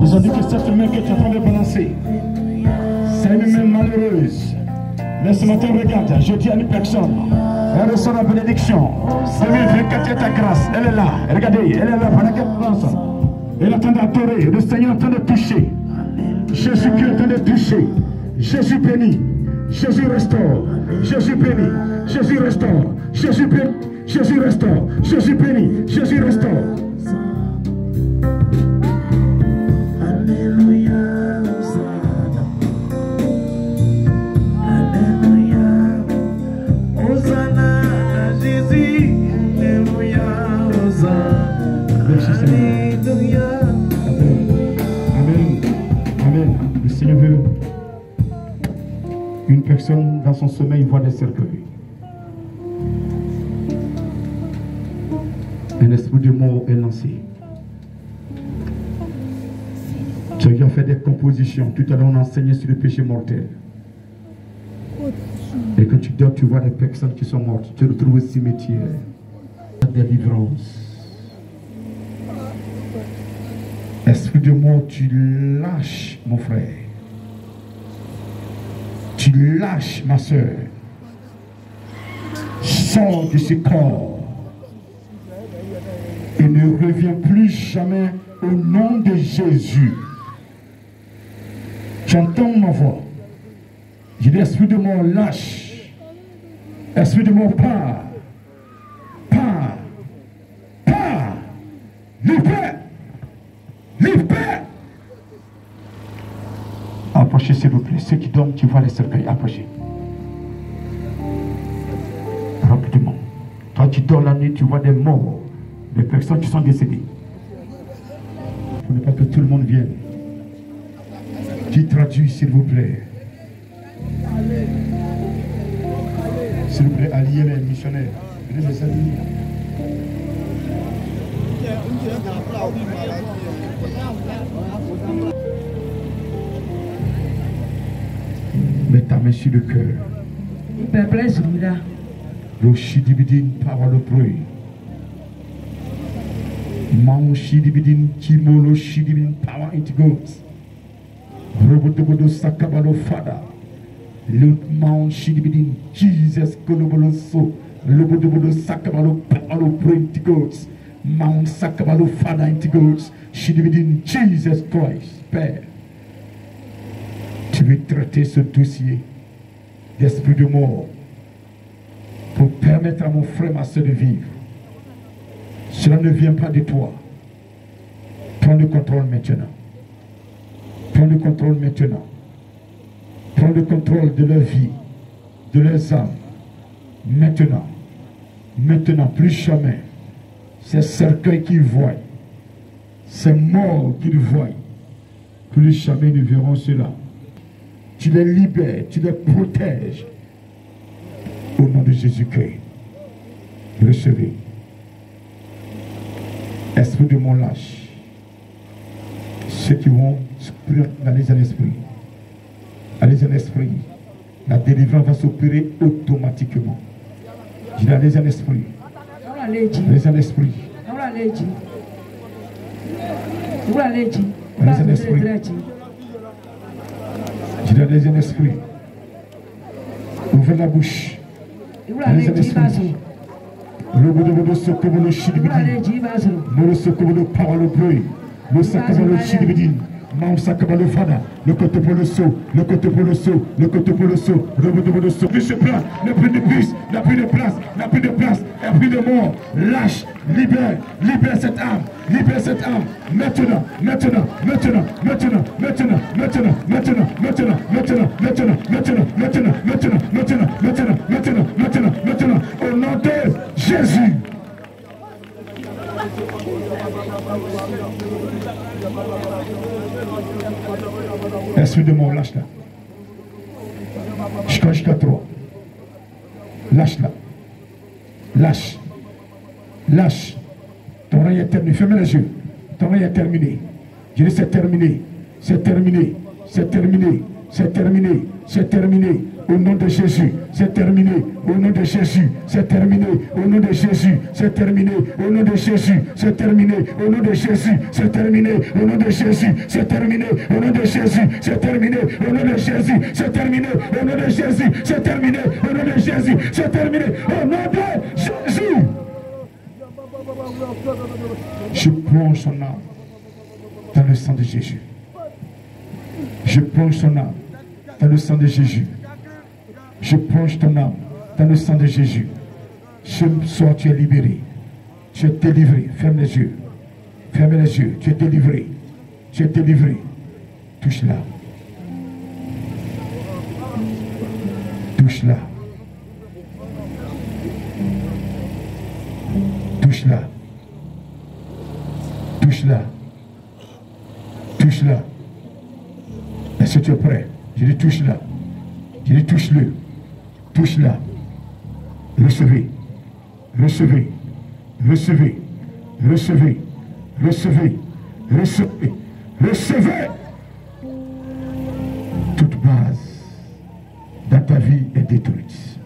Ils ont dit que cette main que tu es en train de balancer, c'est une main malheureuse. Mais ce matin, regarde, je dis à une personne, elle reçoit la bénédiction. 2024 est ta grâce, elle est là. Regardez, elle est là pendant qu'elle pense. Elle est en train d'adorer, le Seigneur est en train de toucher. Jésus qui est en train de toucher. Jésus bénit, Jésus restaure, Jésus bénit, Jésus restaure, Jésus bénit, Jésus restaure, Jésus bénit, Jésus restaure. Une personne dans son sommeil voit des cercueils. Un esprit de mort est lancé. Tu as fait des compositions. Tout à l'heure, on a enseigné sur le péché mortel. Et quand tu dors, tu vois des personnes qui sont mortes. Tu te retrouves au cimetière. La délivrance. Esprit de mort, tu lâches, mon frère. Tu lâches, ma soeur. Sors de ce corps. Et ne reviens plus jamais au nom de Jésus. Tu entends ma voix. Je dis, esprit de mort, lâche. Esprit de mort, pars. Pars. Pars. Libère. Libère. Approchez, s'il vous plaît. Ceux qui dorment, tu vois les cercueils. Approchez. Rapidement. Toi, tu dors la nuit, tu vois des morts. Des personnes qui sont décédées. Il ne faut pas que tout le monde vienne. Qui traduit, s'il vous plaît. S'il vous plaît, alliez les missionnaires. Venez les saluer. Mets ta main sur le cœur. Le chidibidin par le bruit. Mount chidibidin kimolo chidibidin power into goats. Robotobodo sakabalo fada. Mount chidibidin Jesus kolobolo so. Robotobodo sakabalo power pray into goats. Mount sakabalo fada into goats. Chidibidin Jesus Christ. Père. Tu veux traiter ce dossier d'esprit de mort pour permettre à mon frère, ma soeur de vivre. Cela ne vient pas de toi. Prends le contrôle maintenant. Prends le contrôle maintenant. Prends le contrôle de leur vie, de leurs âmes. Maintenant. Maintenant, plus jamais. Ces cercueils qu'ils voient, ces morts qu'ils voient, plus jamais ils ne verront cela. Tu les libères, tu les protèges. Au nom de Jésus-Christ. Recevez. Esprit de mon lâche. Ceux qui vont aller en esprit. Allez en esprit. La délivrance va s'opérer automatiquement. Je dis allez en esprit. Allez en esprit. Allez en esprit. Je dis allez en esprit. Ouvrez la bouche. Allez en esprit. Le bout de sokobo le chidibidin. Le sokobo le parole bruit. Le sokobo le chidibidin. Mount sakabalo fada. Le côté pour le saut. Le côté pour le saut. Le côté pour le saut. Le bout de saut. Plus de place. N'a plus de bus. N'a plus de place. N'a plus de place. N'a plus de mort. Lâche. Libère. Libère cette âme. Libère cette âme. Maintenant. Maintenant. Maintenant. Maintenant. Maintenant. Maintenant. Maintenant. Maintenant. Maintenant. Maintenant. Maintenant. Maintenant. Maintenant. Maintenant. Maintenant. Maintenant. Maintenant. Maintenant. Au nom de Jésus. Esprit de mort, lâche-la. Jusqu'à 3. Lâche-la. Lâche. Lâche. Ton règne est terminé. Fermez les yeux. Ton règne est terminé. Je dis c'est terminé. C'est terminé. C'est terminé. C'est terminé. C'est terminé. Au nom de Jésus, c'est terminé. Au nom de Jésus, c'est terminé. Au nom de Jésus, c'est terminé. Au nom de Jésus, c'est terminé. Au nom de Jésus, c'est terminé. Au nom de Jésus, c'est terminé. Au nom de Jésus, c'est terminé. Au nom de Jésus, c'est terminé. Au nom de Jésus, c'est terminé. Au nom de Jésus, c'est terminé. Au nom de Jésus. Je plonge son âme dans le sang de Jésus. Je plonge son âme dans le sang de Jésus. Je plonge ton âme dans le sang de Jésus. Ce soir, tu es libéré. Tu es délivré. Ferme les yeux. Ferme les yeux. Tu es délivré. Tu es délivré. Touche-la. Touche-la. Touche-la. Touche-la. Touche-la. Est-ce que tu es prêt? Je dis touche-la. Je dis touche-le. Touche-la. Recevez. Recevez. Recevez. Recevez. Recevez. Recevez. Recevez. Toute base dans ta vie est détruite.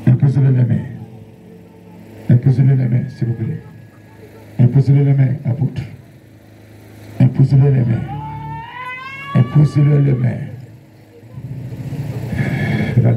Imposez-le les mains. Imposez-le les mains, s'il vous plaît. Imposez-le les mains, apôtre. Imposez-le les mains. Imposez-le les mains.